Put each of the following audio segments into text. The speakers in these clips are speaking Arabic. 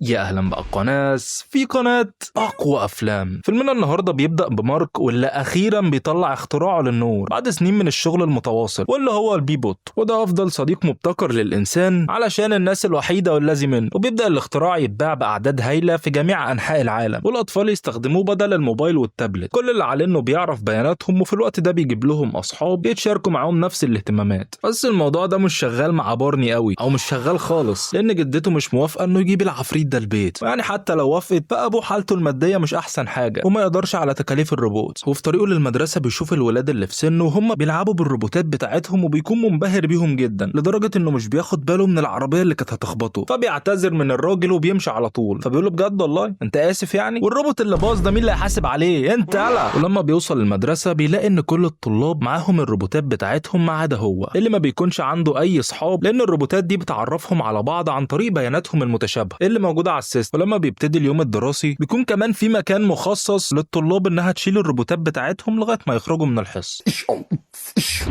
يا اهلا بقى قناة في قناة اقوى افلام. فيلمنا النهارده بيبدأ بمارك واللي اخيرا بيطلع اختراعه للنور بعد سنين من الشغل المتواصل، واللي هو البيبوت، وده افضل صديق مبتكر للانسان علشان الناس الوحيدة والذي منه. وبيبدأ الاختراع يتباع باعداد هايلة في جميع انحاء العالم، والاطفال يستخدموه بدل الموبايل والتابلت. كل اللي عليه انه بيعرف بياناتهم، وفي الوقت ده بيجيب لهم اصحاب يتشاركوا معاهم نفس الاهتمامات. بس الموضوع ده مش شغال مع بارني قوي، او مش شغال خالص، لان جدته مش موافقة انه يجيب العفريت ده البيت. يعني حتى لو وافقت بقى ابوه حالته الماديه مش احسن حاجه، وما يقدرش على تكاليف الروبوت. وفي طريقه للمدرسه بيشوف الولاد اللي في سنه وهم بيلعبوا بالروبوتات بتاعتهم، وبيكون منبهر بيهم جدا لدرجه انه مش بياخد باله من العربيه اللي كانت هتخبطه. فبيعتذر من الراجل وبيمشي على طول، فبيقول له بجد والله انت اسف يعني، والروبوت اللي باظ ده مين اللي هيحاسب عليه؟ انت يلا. ولما بيوصل المدرسه بيلاقي ان كل الطلاب معاهم الروبوتات بتاعتهم ما عدا هو اللي ما بيكونش عنده اي صحاب، لان الروبوتات دي بتعرفهم على بعض عن طريق بياناتهم المتشابهه اللي موجوده على السيستم. ولما بيبتدي اليوم الدراسي بيكون كمان في مكان مخصص للطلاب انها تشيل الروبوتات بتاعتهم لغايه ما يخرجوا من الحصه.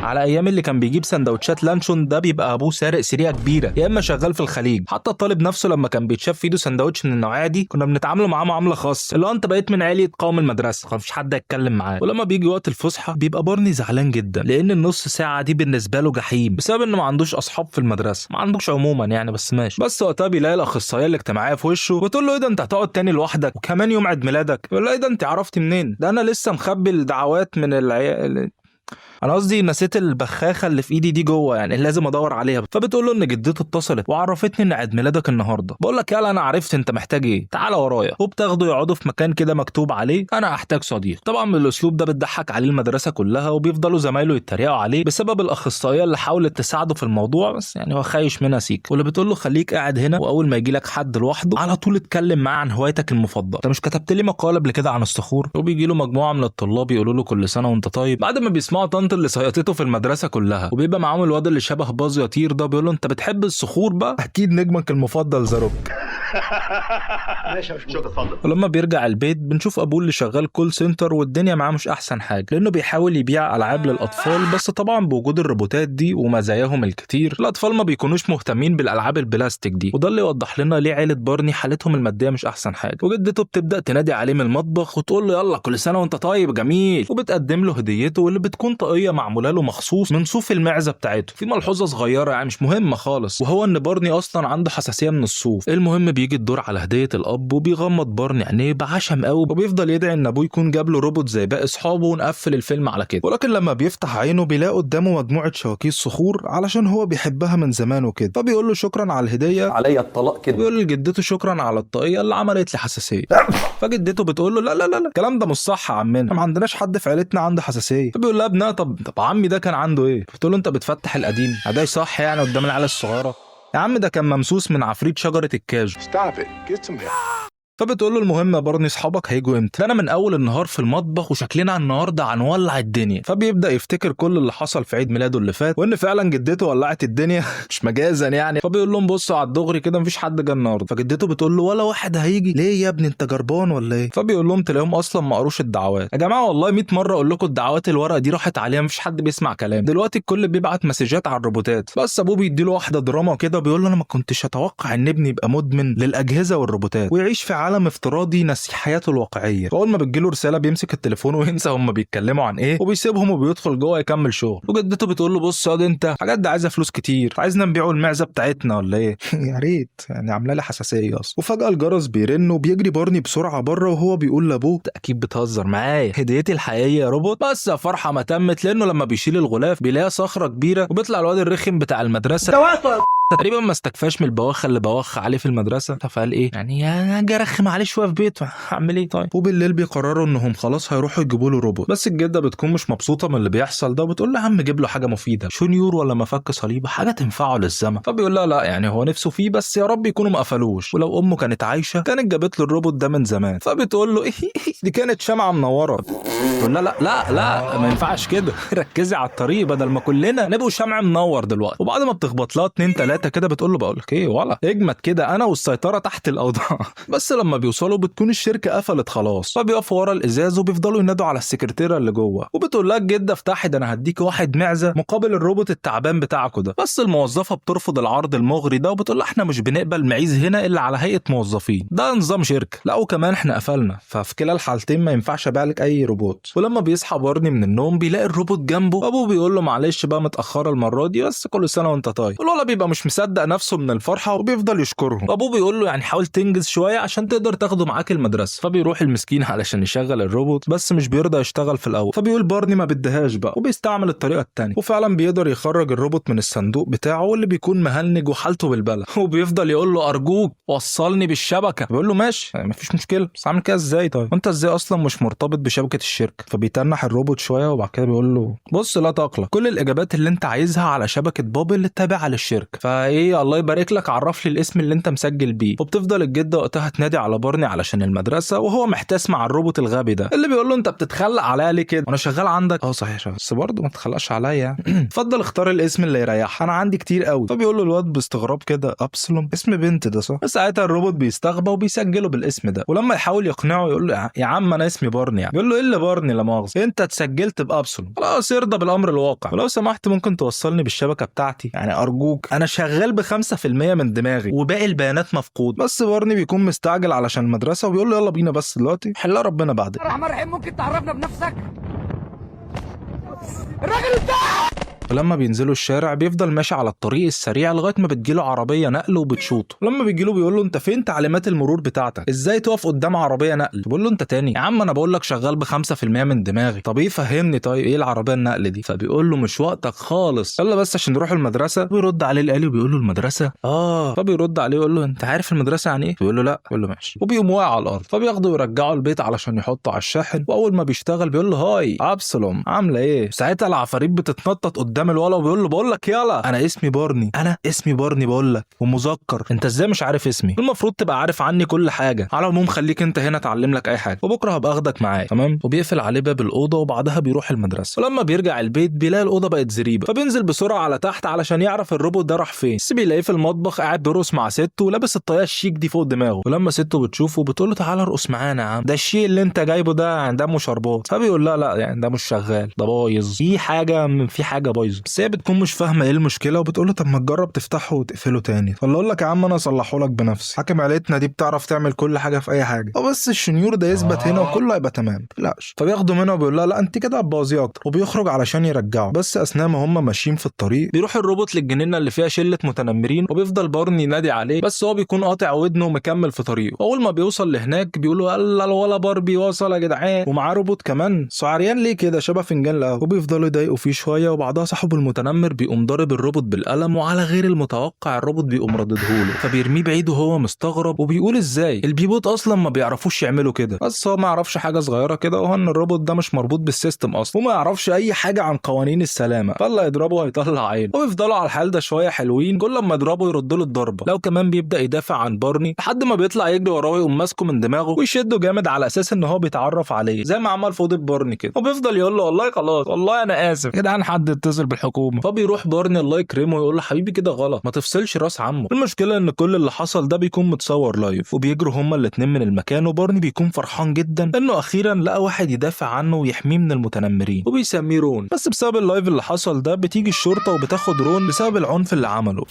على ايام اللي كان بيجيب سندوتشات لانشون ده بيبقى ابوه سارق سرقه كبيره، يا اما شغال في الخليج. حتى الطالب نفسه لما كان بيتشاف في ايده سندوتش من النوعيه دي كنا بنتعامل معاه معامله خاصه، اللي هو انت بقيت من عيله قوم المدرسه، مفيش حد يتكلم معاه. ولما بيجي وقت الفسحه بيبقى بارني زعلان جدا، لان النص ساعه دي بالنسبه له جحيم بسبب انه ما عندوش اصحاب في المدرسه، ما عندوش عموما يعني، بس ماشي. بس وقتها بيلاقي الاخصائيه الاجتماعيه في وشه وتقول له ايه ده انت هتقعد تاني لوحدك وكمان يوم عيد ميلادك؟ يقول له ايه ده انت عرفتي منين؟ ده انا لسه مخبي الدعوات من العيال، انا قصدي نسيت البخاخه اللي في ايدي دي جوه، يعني لازم ادور عليها. فبتقول له ان جدته اتصلت وعرفتني ان عيد ميلادك النهارده. بقول لك يلا انا عرفت انت محتاج ايه، تعالى ورايا. وبتاخده يقعدوا في مكان كده مكتوب عليه انا احتاج صديق. طبعا بالاسلوب ده بتضحك عليه المدرسه كلها، وبيفضلوا زمايله يتريقوا عليه بسبب الاخصائيه اللي حاولت تساعده في الموضوع، بس يعني هو خايش منها سيك. واللي بتقول له خليك قاعد هنا، واول ما يجي لك حد لوحده على طول اتكلم معاه عن هوايتك المفضله. انت مش كتبت لي مقاله قبل كده عن الصخور؟ وبيجي له مجموعه من الطلاب يقولوا له كل سنه وانت طيب، بعد ما بيسمعوا طنط اللي سيطته في المدرسه كلها. وبيبقى معاهم الواد اللي شبه باز يطير ده، بيقول له انت بتحب الصخور بقى؟ اكيد نجمك المفضل زاروك. ماشي يا باشمهندس اتفضل. ولما بيرجع البيت بنشوف ابوه اللي شغال كول سنتر، والدنيا معاه مش احسن حاجه، لانه بيحاول يبيع العاب للاطفال، بس طبعا بوجود الروبوتات دي ومزاياهم الكتير الاطفال ما بيكونوش مهتمين بالالعاب البلاستيك دي. وده اللي يوضح لنا ليه عيله بارني حالتهم الماديه مش احسن حاجه. وجدته بتبدا تنادي عليه من المطبخ وتقول له يلا كل سنه وانت طيب جميل، وبتقدم له هديته واللي بتكون طاقيه معموله له مخصوص من صوف المعزه بتاعته. في ملحوظه صغيره يعني مش مهمه خالص، وهو ان بارني اصلا عنده حساسيه من الصوف. المهم بيجي الدور على هديه الاب، وبيغمض بارني عينيه بعشم قوي، وبيفضل يدعي ان ابوه يكون جاب له روبوت زي باقي اصحابه، ونقفل الفيلم على كده. ولكن لما بيفتح عينه بيلاقي قدامه مجموعه شواكيش صخور علشان هو بيحبها من زمان وكده. فبيقول له شكرا على الهديه، عليا الطلاق كده. بيقول لجدته شكرا على الطاقيه اللي عملت لي حساسيه. فجدته بتقول له لا لا لا لا الكلام ده مش صح يا عمنا، ما عندناش حد في عيلتنا عنده حساسيه. فبيقول لها ابنها طب عمي ده كان عنده ايه؟ بتقول له انت بتفتح القديم ده صح يعني قدام العيال الصغيره؟ يا عم ده كان ممسوس من عفريت شجره الكاجو. فبتقول له المهم يا بارني اصحابك هيجوا امتى؟ انا من اول النهار في المطبخ وشكلنا النهارده هنولع الدنيا. فبيبدا يفتكر كل اللي حصل في عيد ميلاده اللي فات، وان فعلا جدته ولعت الدنيا مش مجازا يعني. فبيقول لهم بصوا على الدغري كده مفيش حد جه النهارده. فجدته بتقول له ولا واحد هيجي ليه يا ابني انت جربان ولا ايه؟ فبيقول لهم تلاقيهم اصلا ما قروش الدعوات. يا جماعه والله 100 مره اقول لكم الدعوات الورق دي راحت عليها، مفيش حد بيسمع كلام دلوقتي، الكل بيبعت مسجات على الروبوتات. بس ابوه بيديله واحده دراما كده، بيقول له انا ما كنتش اتوقع ان ابني يبقى مدمن للاجهزه والروبوتات ويعيش في عالم افتراضي نسي حياته الواقعيه. واول ما بتجيله رساله بيمسك التليفون وينسى هم بيتكلموا عن ايه، وبيسيبهم وبيدخل جوه يكمل شغل. وجدته بتقول له بص يا واد انت الحاجات دي عايزه فلوس كتير، عايزنا نبيعوا المعزه بتاعتنا ولا ايه؟ يا ريت يعني عامله لي حساسيه اصلا. وفجاه الجرس بيرن وبيجري بارني بسرعه بره، وهو بيقول لابوه اكيد بتهزر معايا، هديتي الحقيقيه يا روبوت. بس يا فرحه ما تمت، لانه لما بيشيل الغلاف بيلاقي صخره كبيره، وبيطلع الواد الرخم بتاع المدرسه تقريبا ما استكفاش من البواخه اللي بوخ عليه في المدرسه، فقال ايه يعني انا اجي ارخم عليه شويه في بيته، هعمل ايه طيب؟ وبالليل بيقرروا انهم خلاص هيروحوا يجيبوا له روبوت. بس الجده بتكون مش مبسوطه من اللي بيحصل ده، وبتقول له يا عم جيب له حاجه مفيده، شنيور ولا مفك صليبه، حاجه تنفعه للزمن. فبيقول لها لا يعني هو نفسه فيه، بس يا رب يكونوا ما قفلوش، ولو امه كانت عايشه كانت جابت له الروبوت ده من زمان. فبتقول له دي كانت شمعه منوره. تقول لا لا لا لا ما ينفعش كده ركزي على الطريق بدل ما كلنا نبقوا شمع منور دلوقتي. وبعد ما بتخبط لها 2 3 ساعتها كده بتقول له بقول لك ايه ولا اجمد كده، انا والسيطره تحت الاوضاع. بس لما بيوصلوا بتكون الشركه قفلت خلاص، فبيقفوا ورا الازاز وبيفضلوا ينادوا على السكرتيره اللي جوه، وبتقول لها الجده افتحي ده انا هديكي واحد معزه مقابل الروبوت التعبان بتاعكوا ده. بس الموظفه بترفض العرض المغري ده وبتقول لها احنا مش بنقبل معيز هنا الا على هيئه موظفين، ده نظام شركه، لا وكمان احنا قفلنا، ففي كلا الحالتين ما ينفعش ابيع لك اي روبوت. ولما بيصحى بارني من النوم بيلاقي الروبوت جنبه، ابوه بيقول له معلش بقى متاخره المره دي بس كل سنه وانت طيب. الولد بيبقى مش مصدق نفسه من الفرحه وبيفضل يشكرهم. ابوه بيقول له يعني حاول تنجز شويه عشان تقدر تاخده معاك المدرسه. فبيروح المسكين علشان يشغل الروبوت بس مش بيرضى يشتغل في الاول، فبيقول بارني ما بدهاش بقى وبيستعمل الطريقه الثانيه، وفعلا بيقدر يخرج الروبوت من الصندوق بتاعه واللي بيكون مهنج وحالته بالبلة. وبيفضل يقول له ارجوك وصلني بالشبكه. بيقول له ماشي مفيش مشكله، بس عامل كده ازاي طيب وانت ازاي اصلا مش مرتبط بشبكه الشركه؟ فبيتنح الروبوت شويه وبعد كده بيقول له بص لا تقلق، كل الاجابات اللي انت عايزها على شبكه بابل اللي تابعه للشركه، فايه الله يبارك لك عرف لي الاسم اللي انت مسجل بيه. وبتفضل الجده وقتها تنادي على بارني علشان المدرسه، وهو محتاس مع الروبوت الغبي ده اللي بيقول له انت بتتخلق عليا ليه كده وانا شغال عندك؟ صحيح شغال بس برضه ما تخلقش عليا. اتفضل اختار الاسم اللي يريحك انا عندي كتير قوي. فبيقول له الواد باستغراب كده ابسلوم، اسم بنت ده صح؟ بس ساعتها الروبوت بيستغبى وبيسجله بالاسم ده، ولما يحاول يقنعه يقول له يا عم انا اسمي بارني يعني. بيقول له ايه اللي بارني لا مؤاخذه، انت اتسجلت بابسلوم، خلاص ارضى بالامر الواقع ولو سمحت ممكن توصلني بالشبكه بتاعتي يعني ارجوك، انا شغال ب5% من دماغي وباقي البيانات مفقود. بس بارني بيكون مستعجل علشان المدرسه وبيقول له يلا بينا بس دلوقتي حلها ربنا بعدين. الرحمن الرحيم ممكن تعرفنا بنفسك؟ الراجل ده ولما بينزلوا الشارع بيفضل ماشي على الطريق السريع لغايه ما بتجيله عربيه نقل وبتشوطه. ولما بيجيله بيقول له انت فين تعليمات المرور بتاعتك؟ ازاي تقف قدام عربيه نقل؟ بيقول له انت تاني يا عم انا بقول لك شغال ب5% من دماغي. طب ايه فهمني طيب ايه العربيه النقل دي؟ فبيقول له مش وقتك خالص، يلا بس عشان نروح المدرسه. بيرد عليه الآلي وبيقول له المدرسه فبيرد عليه ويقول له انت عارف المدرسه يعني ايه؟ بيقول له لا. بيقول له ماشي، وبيقوم واقع على الارض. فبياخده ويرجعه البيت علشان يحطه على الشاحن، واول ما بيشتغل بيقول له هاي ابسلوم عامله ايه؟ ساعتها العفاريت بتتنطط قدام الولا وبيقول له بقول لك يلا انا اسمي بارني، انا اسمي بارني بقول لك ومذكر، انت ازاي مش عارف اسمي؟ المفروض تبقى عارف عني كل حاجه. على العموم خليك انت هنا اتعلم لك اي حاجه وبكره هبقى اخدك معايا تمام. وبيقفل عليه باب الاوضه وبعدها بيروح المدرسه. ولما بيرجع البيت بيلاقي الاوضه بقت زريبه، فبينزل بسرعه على تحت علشان يعرف الروبوت ده راح فين. بس بيلاقيه في المطبخ قاعد بيرقص مع سته ولابس الطاقيه الشيك دي فوق دماغه. ولما سته بتشوفه بتقول له تعالى ارقص معانا يا عم، ده الشيء اللي انت جايبه ده دمه شربات. فبيقول لا يعني ده مش شغال، ده بايظ، في حاجه بايظه. بس هي بتكون مش فاهمه ايه المشكله وبتقول له طب ما تجرب تفتحه وتقفله تاني. فاللي اقول لك يا عم انا اصلحه لك بنفسي، حاكم عيلتنا دي بتعرف تعمل كل حاجه في اي حاجه، بس الشنيور ده يثبت هنا وكله هيبقى تمام تقلقش. فبياخده منه وبيقول لها لا انت كده هتبوظيه اكتر، وبيخرج علشان يرجعه. بس اثناء ما هم ماشيين في الطريق بيروح الروبوت للجنينه اللي فيها شله متنمرين، وبيفضل بارني ينادي عليه بس هو بيكون قاطع ودنه ومكمل في طريقه. اول ما بيوصل لهناك بيقولوا الله الولا باربي وصل يا جدعان، ومعاه روبوت كمان سعريان ليه كده شبه فنجان القهوه. وبيفضلوا يضايقوا فيه شويه وبعدها صاحب المتنمر بيقوم ضارب الروبوت بالقلم، وعلى غير المتوقع الروبوت بيقوم رددهوله، فبيرميه بعيد وهو مستغرب وبيقول ازاي البيبوت اصلا ما بيعرفوش يعملوا كده. بس هو ما يعرفش حاجه صغيره كده وهو ان الروبوت ده مش مربوط بالسيستم اصلا وما يعرفش اي حاجه عن قوانين السلامه، فاللي يضربه هيطلع عينه. ويفضلوا على الحال ده شويه حلوين، كل لما يضربه يرد له الضربه، لو كمان بيبدا يدافع عن بارني لحد ما بيطلع يجري وراه ويقوم ماسكه من دماغه ويشده جامد على اساس ان هو بيتعرف عليه زي ما عمل في اوضه بارني كده، وبيفضل يقول له والله خلاص والله انا اسف يا جدعان حد يتصل بالحكومه. فبيروح بارني الله يكرمه ويقول له حبيبي كده غلط ما تفصلش راس عمه. المشكله ان كل اللي حصل ده بيكون متصور لايف، وبيجروا هما الاتنين من المكان، وبارني بيكون فرحان جدا انه اخيرا لقى واحد يدافع عنه ويحميه من المتنمرين وبيسميه رون. بس بسبب اللايف اللي حصل ده بتيجي الشرطه وبتاخد رون بسبب العنف اللي عمله.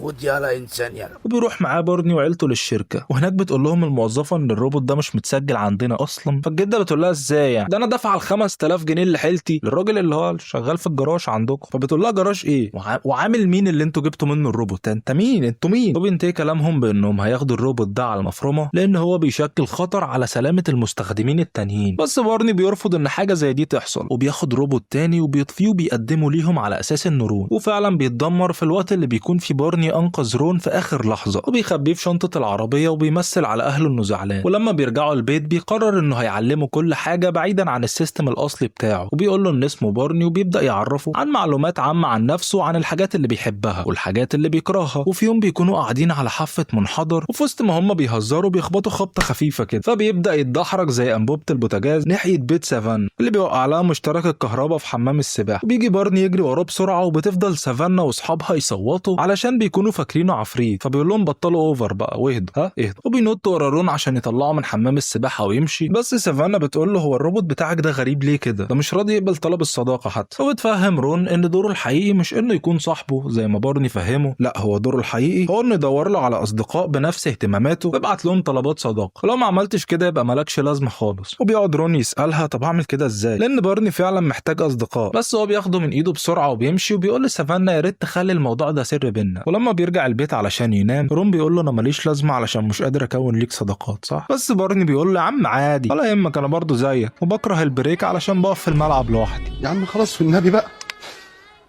خد يلا انسان يلا. وبيروح معاه بارني وعيلته للشركه، وهناك بتقول لهم الموظفه ان الروبوت ده مش متسجل عندنا اصلا. فالجده بتقول لها ازاي يعني؟ ده انا دافع ال 5000 جنيه اللي حيلتي للراجل اللي هو شغال في الجراج عندكم. فبتقول لها جراج ايه وعامل مين اللي انتوا جبتوا منه الروبوت؟ انت مين؟ انتوا مين؟ وبينتهي كلامهم بانهم هياخدوا الروبوت ده على المفرمه لان هو بيشكل خطر على سلامه المستخدمين التانيين. بس بارني بيرفض ان حاجه زي دي تحصل، وبياخد روبوت تاني وبيطفيه وبيقدمه ليهم على اساس انه رون، وفعلا بيتدمر في الوقت اللي بيكون في بارني انقذ رون في اخر لحظه، وبيخبيه في شنطه العربيه وبيمثل على اهله انه زعلان. ولما بيرجعوا البيت بيقرر انه هيعلمه كل حاجه بعيدا عن السيستم الاصلي بتاعه، وبيقول له ان اسمه بارني وبيبدا يعرفه عن معلومات عامة عن نفسه وعن الحاجات اللي بيحبها والحاجات اللي بيكرهها. وفي يوم بيكونوا قاعدين على حافة منحدر، وفي وسط ما هم بيهزروا بيخبطوا خبطة خفيفة كده، فبيبدأ يتدحرج زي أنبوبة البوتاجاز ناحية بيت سافانا اللي بيوقع لها مشترك الكهرباء في حمام السباحة. وبيجي بارني يجري وراه بسرعة، وبتفضل سافانا واصحابها يصوتوا علشان بيكونوا فاكرينه عفريت، فبيقول لهم بطلوا اوفر بقى واهدوا اهدوا، وبينطوا ورا رون عشان يطلعوا من حمام السباحة ويمشي. بس سافانا بتقول له هو الروبوت بتاعك ده غريب ليه كده، ده مش راضي يقبل طلب الصداقة حتى. وبتفهم رون ان دوره الحقيقي مش انه يكون صاحبه زي ما بارني فهمه، لا هو دوره الحقيقي هو انه يدور له على اصدقاء بنفس اهتماماته ويبعت لهم طلبات صداقة، ولو ما عملتش كده يبقى مالكش لازمة خالص. وبيقعد رون يسألها طب اعمل كده ازاي، لان بارني فعلا محتاج اصدقاء، بس هو بياخده من ايده بسرعة وبيمشي، وبيقول لسافانا يا ريت تخلي الموضوع ده سر بينا. ولما بيرجع البيت علشان ينام، رون بيقول له انا ماليش لازمة علشان مش قادر اكون ليك صداقات صح، بس بارني بيقول له يا عم عادي ولا يهمك انا برضو زيك، وبكره البريك علشان بقف في الملعب لوحدي. يا عم خلاص والنبي بقى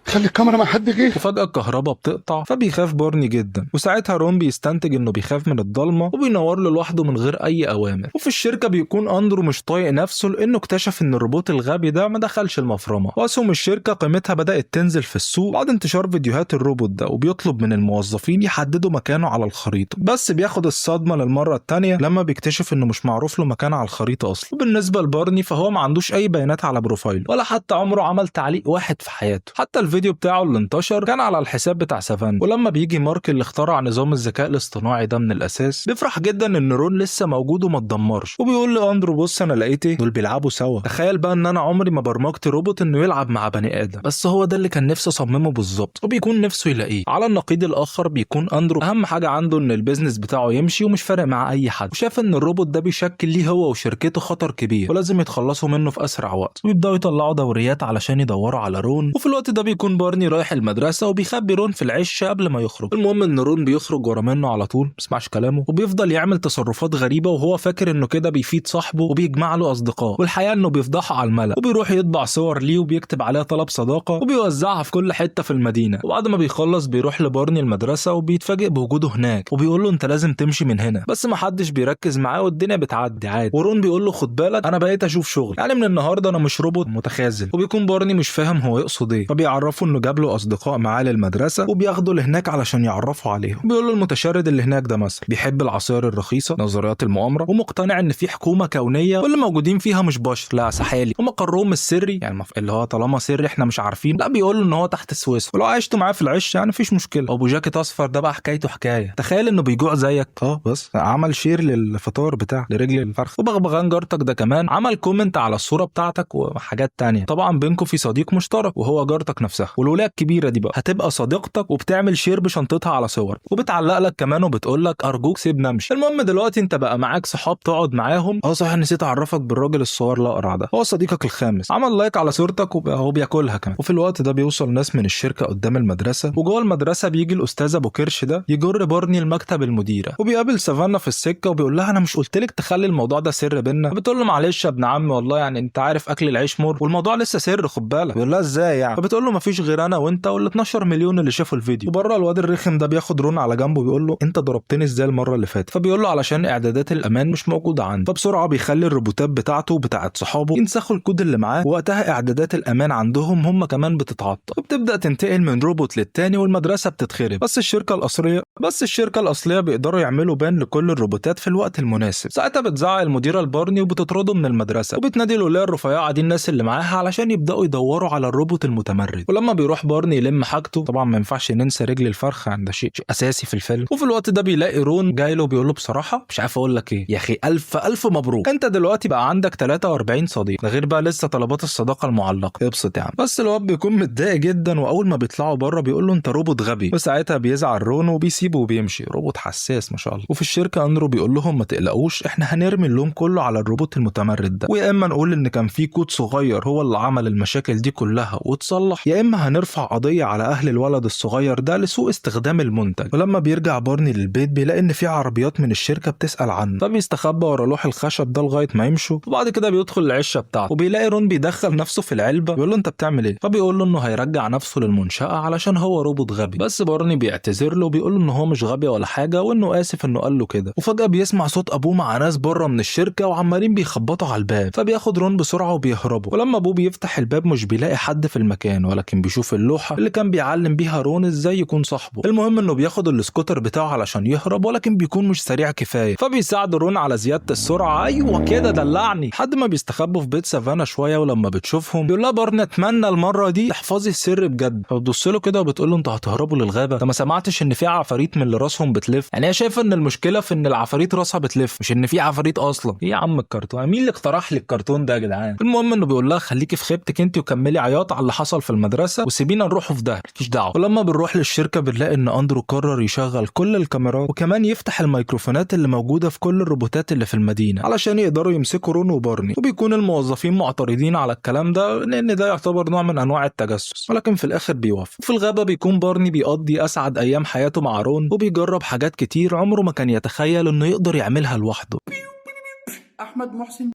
خلي الكاميرا مع حد غير. وفجأة الكهرباء بتقطع، فبيخاف بارني جدا، وساعتها رون بيستنتج انه بيخاف من الضلمة وبينور له لوحده من غير اي اوامر. وفي الشركة بيكون اندرو مش طايق نفسه لانه اكتشف ان الروبوت الغبي ده ما دخلش المفرمة، واسهم الشركة قيمتها بدأت تنزل في السوق بعد انتشار فيديوهات الروبوت ده، وبيطلب من الموظفين يحددوا مكانه على الخريطة، بس بياخد الصدمة للمرة التانية لما بيكتشف انه مش معروف له مكان على الخريطة اصلا. وبالنسبة لبارني فهو ما عندوش اي بيانات على بروفايله، ولا حتى عمره عمل تعليق واحد في حياته، حتى الفيديو بتاعه اللي انتشر كان على الحساب بتاع سافانا. ولما بيجي مارك اللي اخترع نظام الذكاء الاصطناعي ده من الاساس، بيفرح جدا ان رون لسه موجود وما اتدمرش، وبيقول لاندرو بص انا لقيت ايه، دول بيلعبوا سوا، تخيل بقى ان انا عمري ما برمجت روبوت انه يلعب مع بني ادم، بس هو ده اللي كان نفسه اصممه بالظبط، وبيكون نفسه يلاقيه. على النقيض الاخر بيكون اندرو اهم حاجه عنده ان البيزنس بتاعه يمشي ومش فارق مع اي حد، وشاف ان الروبوت ده بيشكل ليه هو وشركته خطر كبير ولازم يتخلصوا منه في اسرع وقت. ويبداوا يطلعوا دوريات علشان يدوروا على رون، وفي الوقت ده بيكون بارني رايح المدرسه وبيخبي رون في العش قبل ما يخرج. المهم ان رون بيخرج ورا منه على طول، مسمعش كلامه، وبيفضل يعمل تصرفات غريبه وهو فاكر انه كده بيفيد صاحبه وبيجمع له اصدقاء، والحقيقه انه بيفضحه على الملأ، وبيروح يطبع صور ليه وبيكتب عليها طلب صداقه وبيوزعها في كل حته في المدينه. وبعد ما بيخلص بيروح لبارني المدرسه وبيتفاجئ بوجوده هناك، وبيقول له انت لازم تمشي من هنا، بس ما حدش بيركز معاه والدنيا بتعدي عادي. ورون بيقول له خد بالك انا بقيت اشوف شغل، يعني من النهارده انا مش روبوت متخاذل. وبيكون بارني مش فاهم هو يقصد ايه، فبيعرفه انه جاب له اصدقاء معاه للمدرسه وبياخده لهناك علشان يعرفوا عليهم. بيقول له المتشرد اللي هناك ده مثلا بيحب العصائر الرخيصه، نظريات المؤامره، ومقتنع ان في حكومه كونيه واللي موجودين فيها مش بشر لا سحالي، ومقرهم السري يعني اللي هو طالما سري احنا مش عارفين، لا بيقول له ان هو تحت سويسرا، ولو عشتوا معاه في العش يعني مفيش مشكله. ابو جاكيت اصفر ده بقى حكايته حكايه، تخيل انه بيجوع زيك بس عمل شير للفطار بتاع لرجل الفرخ. وبغبغان جارتك ده كمان عمل كومنت على الصوره بتاعتك وحاجات تانية، طبعا بينكم في صديق مشترك وهو جارتك نفسها، والولايه الكبيره دي بقى هتبقى صديقتك وبتعمل شير بشنطتها على صور، وبتعلق لك كمان وبتقول لك ارجوك سيبنا امشي. المهم دلوقتي انت بقى معاك صحاب تقعد معاهم. صحيح نسيت اعرفك بالراجل الصور الاقرع ده، هو صديقك الخامس، عمل لايك على صورتك وهو بياكلها كمان. وفي الوقت ده بيوصل ناس من الشركه قدام المدرسه، وجوه المدرسه بيجي الاستاذ ابو كرش ده يجر بارني المكتب المديره، وبيقابل سافانا في السكه وبيقول لها انا مش قلت لك تخلي الموضوع ده سر بينا؟ بتقول له معلش يا ابن عمي والله يعني انت عارف اكل العيش مر والموضوع لسه سر خد بالك. بيقول لها ازاي يعني؟ فبتقول له مفيش غير انا وانت وال 12 مليون اللي شافوا الفيديو. وبره الواد الرخم ده بياخد رون على جنبه وبيقول له انت ضربتني ازاي المره اللي فاتت؟ فبيقول له علشان اعدادات الامان مش موجوده عنده. فبسرعه بيخلي الروبوتات بتاعته وبتاعت صحابه ينسخوا الكود اللي معاه، ووقتها اعدادات الامان عندهم هم كمان بتتعطل، وبتبدا تنتقل من روبوت للتاني والمدرسه بتتخرب. بس الشركه الاصليه بيقدروا يعملوا بان لكل الروبوتات في الوقت المناسب. ساعتها بتزعق المديره لبارني وبتطرده من المدرسه، وبتنادي الولايه الرفيعه دي الناس اللي معاها علشان يبداوا يدوروا على الروبوت المتمرد. ولما بيروح بارني يلم حاجته، طبعا ما ينفعش ننسى رجل الفرخه عند شيء اساسي في الفيلم. وفي الوقت ده بيلاقي رون جاي له وبيقول له بصراحه مش عارف اقول لك ايه يا اخي، الف مبروك، انت دلوقتي بقى عندك 43 صديق، ده غير بقى لسه طلبات الصداقه المعلقه، ابسط يعني. بس الواد بيكون متضايق جدا، واول ما بيطلعوا بره بيقول له انت روبوت غبي، وساعتها بيزعل رون وبيسيبه وبيمشي. روبوت حساس ما شاء الله. وفي الشركه اندرو بيقول لهم ما تقلقوش احنا هنرمي اللوم كله على الروبوت المتمرد ده، ويا اما نقول ان كان في كود صغير هو اللي عمل المشاكل دي كلها وتصلح، يا اما هنرفع قضيه على اهل الولد الصغير ده لسوء استخدام المنتج. ولما بيرجع بارني للبيت بيلاقي ان في عربيات من الشركه بتسال عنه، فبيستخبى ورا لوح الخشب ده لغايه ما يمشوا، وبعد كده بيدخل العشه بتاعته وبيلاقي رون بيدخل نفسه في العلبه. بيقول له انت بتعمل ايه؟ فبيقول له انه هيرجع نفسه للمنشاه علشان هو روبوت غبي، بس بارني بيعتذر له وبيقول له ان هو مش غبي ولا حاجه وانه اسف انه قال له كده. وفجاه بيسمع صوت ابوه مع ناس بره من الشركه وعمالين بيخبطوا على الباب، فبياخد رون بسرعه وبيهربوا. ولما ابوه بيفتح الباب مش بيلاقي حد في المكان، ولكن لكن بيشوف اللوحة اللي كان بيعلم بيها رون ازاي يكون صاحبه. المهم انه بياخد السكوتر بتاعه علشان يهرب، ولكن بيكون مش سريع كفاية، فبيساعد رون على زيادة السرعة. ايوه كده دلعني. لحد ما بيستخبوا في بيت سافانا شوية، ولما بتشوفهم بيقول لها بارني اتمنى المرة دي تحفظي السر بجد. فبتبص له كده وبتقول له انتوا هتهربوا للغابة؟ ده ما سمعتش ان في عفاريت من اللي راسهم بتلف؟ يعني هي شايفة ان المشكلة في ان العفاريت راسها بتلف، مش ان في عفاريت اصلا. ايه يا عم الكرتون؟ مين اللي اقترح لي الكرتون ده يا جدعان؟ المهم انه بيقول لها خليكي في خيبتك انت وكملي عياط على اللي حصل في المدرسة وسيبينا نروحوا في ده، مالكيش دعوة. ولما بنروح للشركة بنلاقي ان اندرو قرر يشغل كل الكاميرات وكمان يفتح الميكروفونات اللي موجودة في كل الروبوتات اللي في المدينة علشان يقدروا يمسكوا رون وبارني. وبيكون الموظفين معترضين على الكلام ده لان ده يعتبر نوع من انواع التجسس، ولكن في الاخر بيوافق. في الغابة بيكون بارني بيقضي اسعد ايام حياته مع رون وبيجرب حاجات كتير عمره ما كان يتخيل انه يقدر يعملها لوحده. احمد محسن.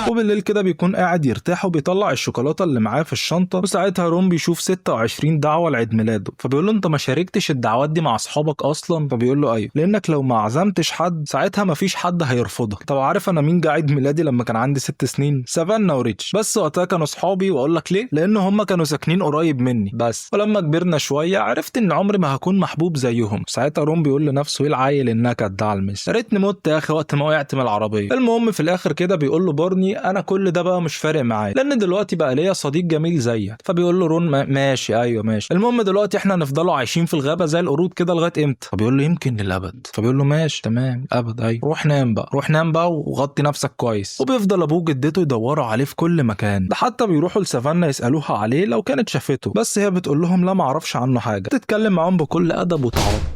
وبالليل كده بيكون قاعد يرتاح وبيطلع الشوكولاته اللي معاه في الشنطه، وساعتها رون بيشوف 26 دعوه لعيد ميلاده، فبيقول له انت ما شاركتش الدعوات دي مع اصحابك اصلا؟ فبيقول له ايوه، لانك لو ما عزمتش حد ساعتها ما فيش حد هيرفضك. طب عارف انا مين جه عيد ميلادي لما كان عندي 6 سنين؟ سافانا وريتش، بس وقتها كانوا اصحابي، واقول لك ليه؟ لان هم كانوا ساكنين قريب مني بس. ولما كبرنا شويه عرفت ان عمري ما هكون محبوب زيهم. ساعتها رون بيقول لنفسه ايه العيل النكد ده على المس، يا ريتني مت يا اخي وقت ما وقعت من العربيه. المهم في الاخر كده بيقول له بارني انا كل ده بقى مش فارق معايا لان دلوقتي بقى ليا صديق جميل زيك. فبيقول له رون ماشي ايوه ماشي، المهم دلوقتي احنا هنفضلوا عايشين في الغابه زي القرود كده لغايه امتى؟ فبيقول له يمكن للابد. فبيقول له ماشي تمام ابد ايوه، روح نام بقى، روح نام بقى وغطي نفسك كويس. وبيفضل ابوه وجدته يدوروا عليه في كل مكان، ده حتى بيروحوا لسافانا يسالوها عليه لو كانت شافته، بس هي بتقول لهم لا ما اعرفش عنه حاجه، تتكلم معاهم بكل ادب وتعاطف.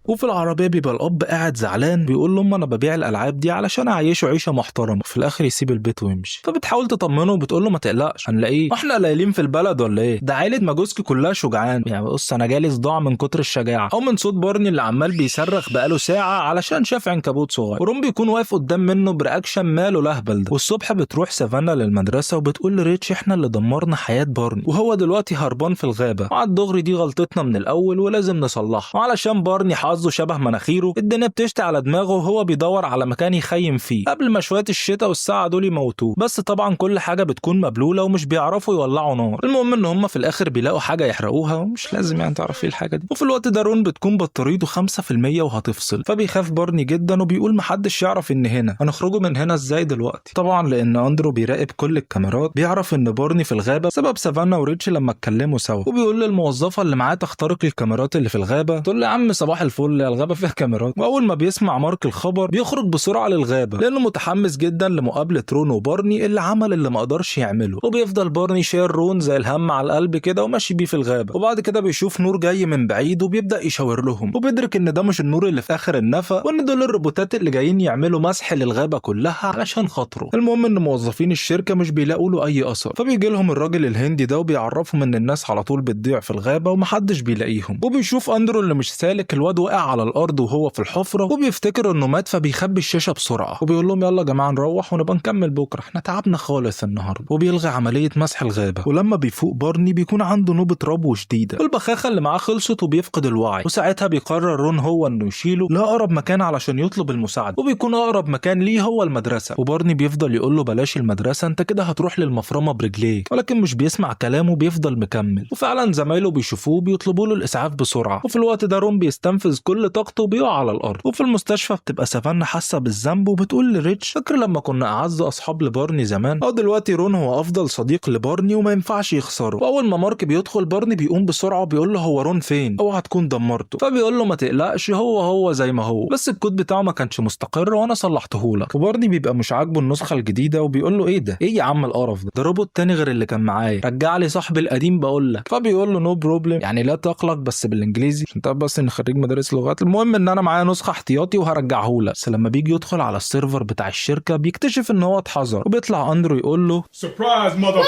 وفي العربيه بيبقى الاب قاعد زعلان بيقول له انا ببيع الالعاب دي علشان اعيشه عيشه محترمه، في الاخر يسيب البيت ويمشي. فبتحاول تطمنه وبتقول له ما تقلقش هنلاقيه، واحنا قليلين في البلد ولا ايه؟ ده عيله ماجوسكي كلها شجعان. يعني بص انا جالي صداع من كتر الشجاعه او من صوت بارني اللي عمال بيصرخ بقاله ساعه علشان شاف عنكبوت صغير، ورون بيكون واقف قدام منه برياكشن ماله لهبل ده. والصبح بتروح سافانا للمدرسه وبتقول لريتش احنا اللي دمرنا حياه بارني وهو دلوقتي هربان في الغابه، وعلى الدغري دي غلطتنا من الاول ولازم نصلحها، وعلشان بارني حظه شبه مناخيره الدنيا بتشتي على دماغه وهو بيدور على مكان يخيم فيه قبل ما شويه الشتاء والساعه دول يموتوه. بس طبعا كل حاجه بتكون مبلوله ومش بيعرفوا يولعوا نار. المهم ان هم في الاخر بيلاقوا حاجه يحرقوها ومش لازم يعني تعرف ايه الحاجه دي. وفي الوقت ده رون بتكون بطاريته 5% وهتفصل، فبيخاف بارني جدا وبيقول محدش يعرف ان هنا هنخرجوا من هنا ازاي دلوقتي. طبعا لان اندرو بيراقب كل الكاميرات بيعرف ان بارني في الغابه سبب سافانا وريتش لما اتكلموا سوا، وبيقول للموظفه اللي معاه تخترق الكاميرات اللي في الغابه، تقول له يا عم صباح الفل الغابه فيها كاميرات. واول ما بيسمع مارك الخبر بيخرج بسرعه للغابه لانه متحمس جدا لمقابله رون وبارني اللي عمل اللي ما قدرش يعمله. وبيفضل بارني شايل رون زي الهم على القلب كده وماشي بيه في الغابه. وبعد كده بيشوف نور جاي من بعيد وبيبدا يشاور لهم، وبيدرك ان ده مش النور اللي في اخر النفق وان دول الروبوتات اللي جايين يعملوا مسح للغابه كلها علشان خاطره. المهم ان موظفين الشركه مش بيلاقوا له اي اثر، فبيجي لهم الراجل الهندي ده وبيعرفهم ان الناس على طول بتضيع في الغابه ومحدش بيلاقيهم. وبيشوف اندرو اللي مش سالك الواد واقع على الارض وهو في الحفره وبيفتكر انه مات، فبيخبي الشاشه بسرعه وبيقول لهم يلا يا جماعه نروح ونبقى نكمل بكره احنا تعبنا خالص النهارده. وبيلغي عمليه مسح الغابه. ولما بيفوق بارني بيكون عنده نوبه ربو شديده والبخاخه اللي معاه خلصت وبيفقد الوعي، وساعتها بيقرر رون هو انه يشيله لاقرب مكان علشان يطلب المساعده، وبيكون اقرب مكان ليه هو المدرسه. وبارني بيفضل يقول له بلاش المدرسه انت كده هتروح للمفرمه برجليك، ولكن مش بيسمع كلامه بيفضل مكمل. وفعلا زمايله بيشوفوه بيطلبوا له الاسعاف بسرعه. وفي الوقت ده رون بيستنفذ كل طاقته وبيقع على الارض. وفي المستشفى بتبقى سافانا حاسه بالذنب وبتقول لريتش فاكر لما كنا اعز اصحاب لبارني زمان؟ او دلوقتي رون هو افضل صديق لبارني وما ينفعش يخسره. واول ما مارك بيدخل بارني بيقوم بسرعه وبيقول له هو رون فين؟ اوعى تكون دمرته. فبيقول له ما تقلقش هو زي ما هو، بس الكود بتاعه ما كانش مستقر وانا صلحته لك. وبارني بيبقى مش عاجبه النسخه الجديده وبيقول له ايه ده؟ ايه يا عم القرف ده روبوت تاني غير اللي كان معايا، رجع لي صاحبي القديم بقول لك. فبيقول له نو بروبلم، يعني لا تقلق بس بالانجليزي عشان تعرف بس ان خريج مدارس لغات. المهم ان انا معايا نسخه احتياطي وهرجعه لك. بس لما بيجي يدخل على السيرفر بتاع الشركه بيكتشف ان هو اتحذر، وبيطلع اندرو يقول له سربرايز ماذر،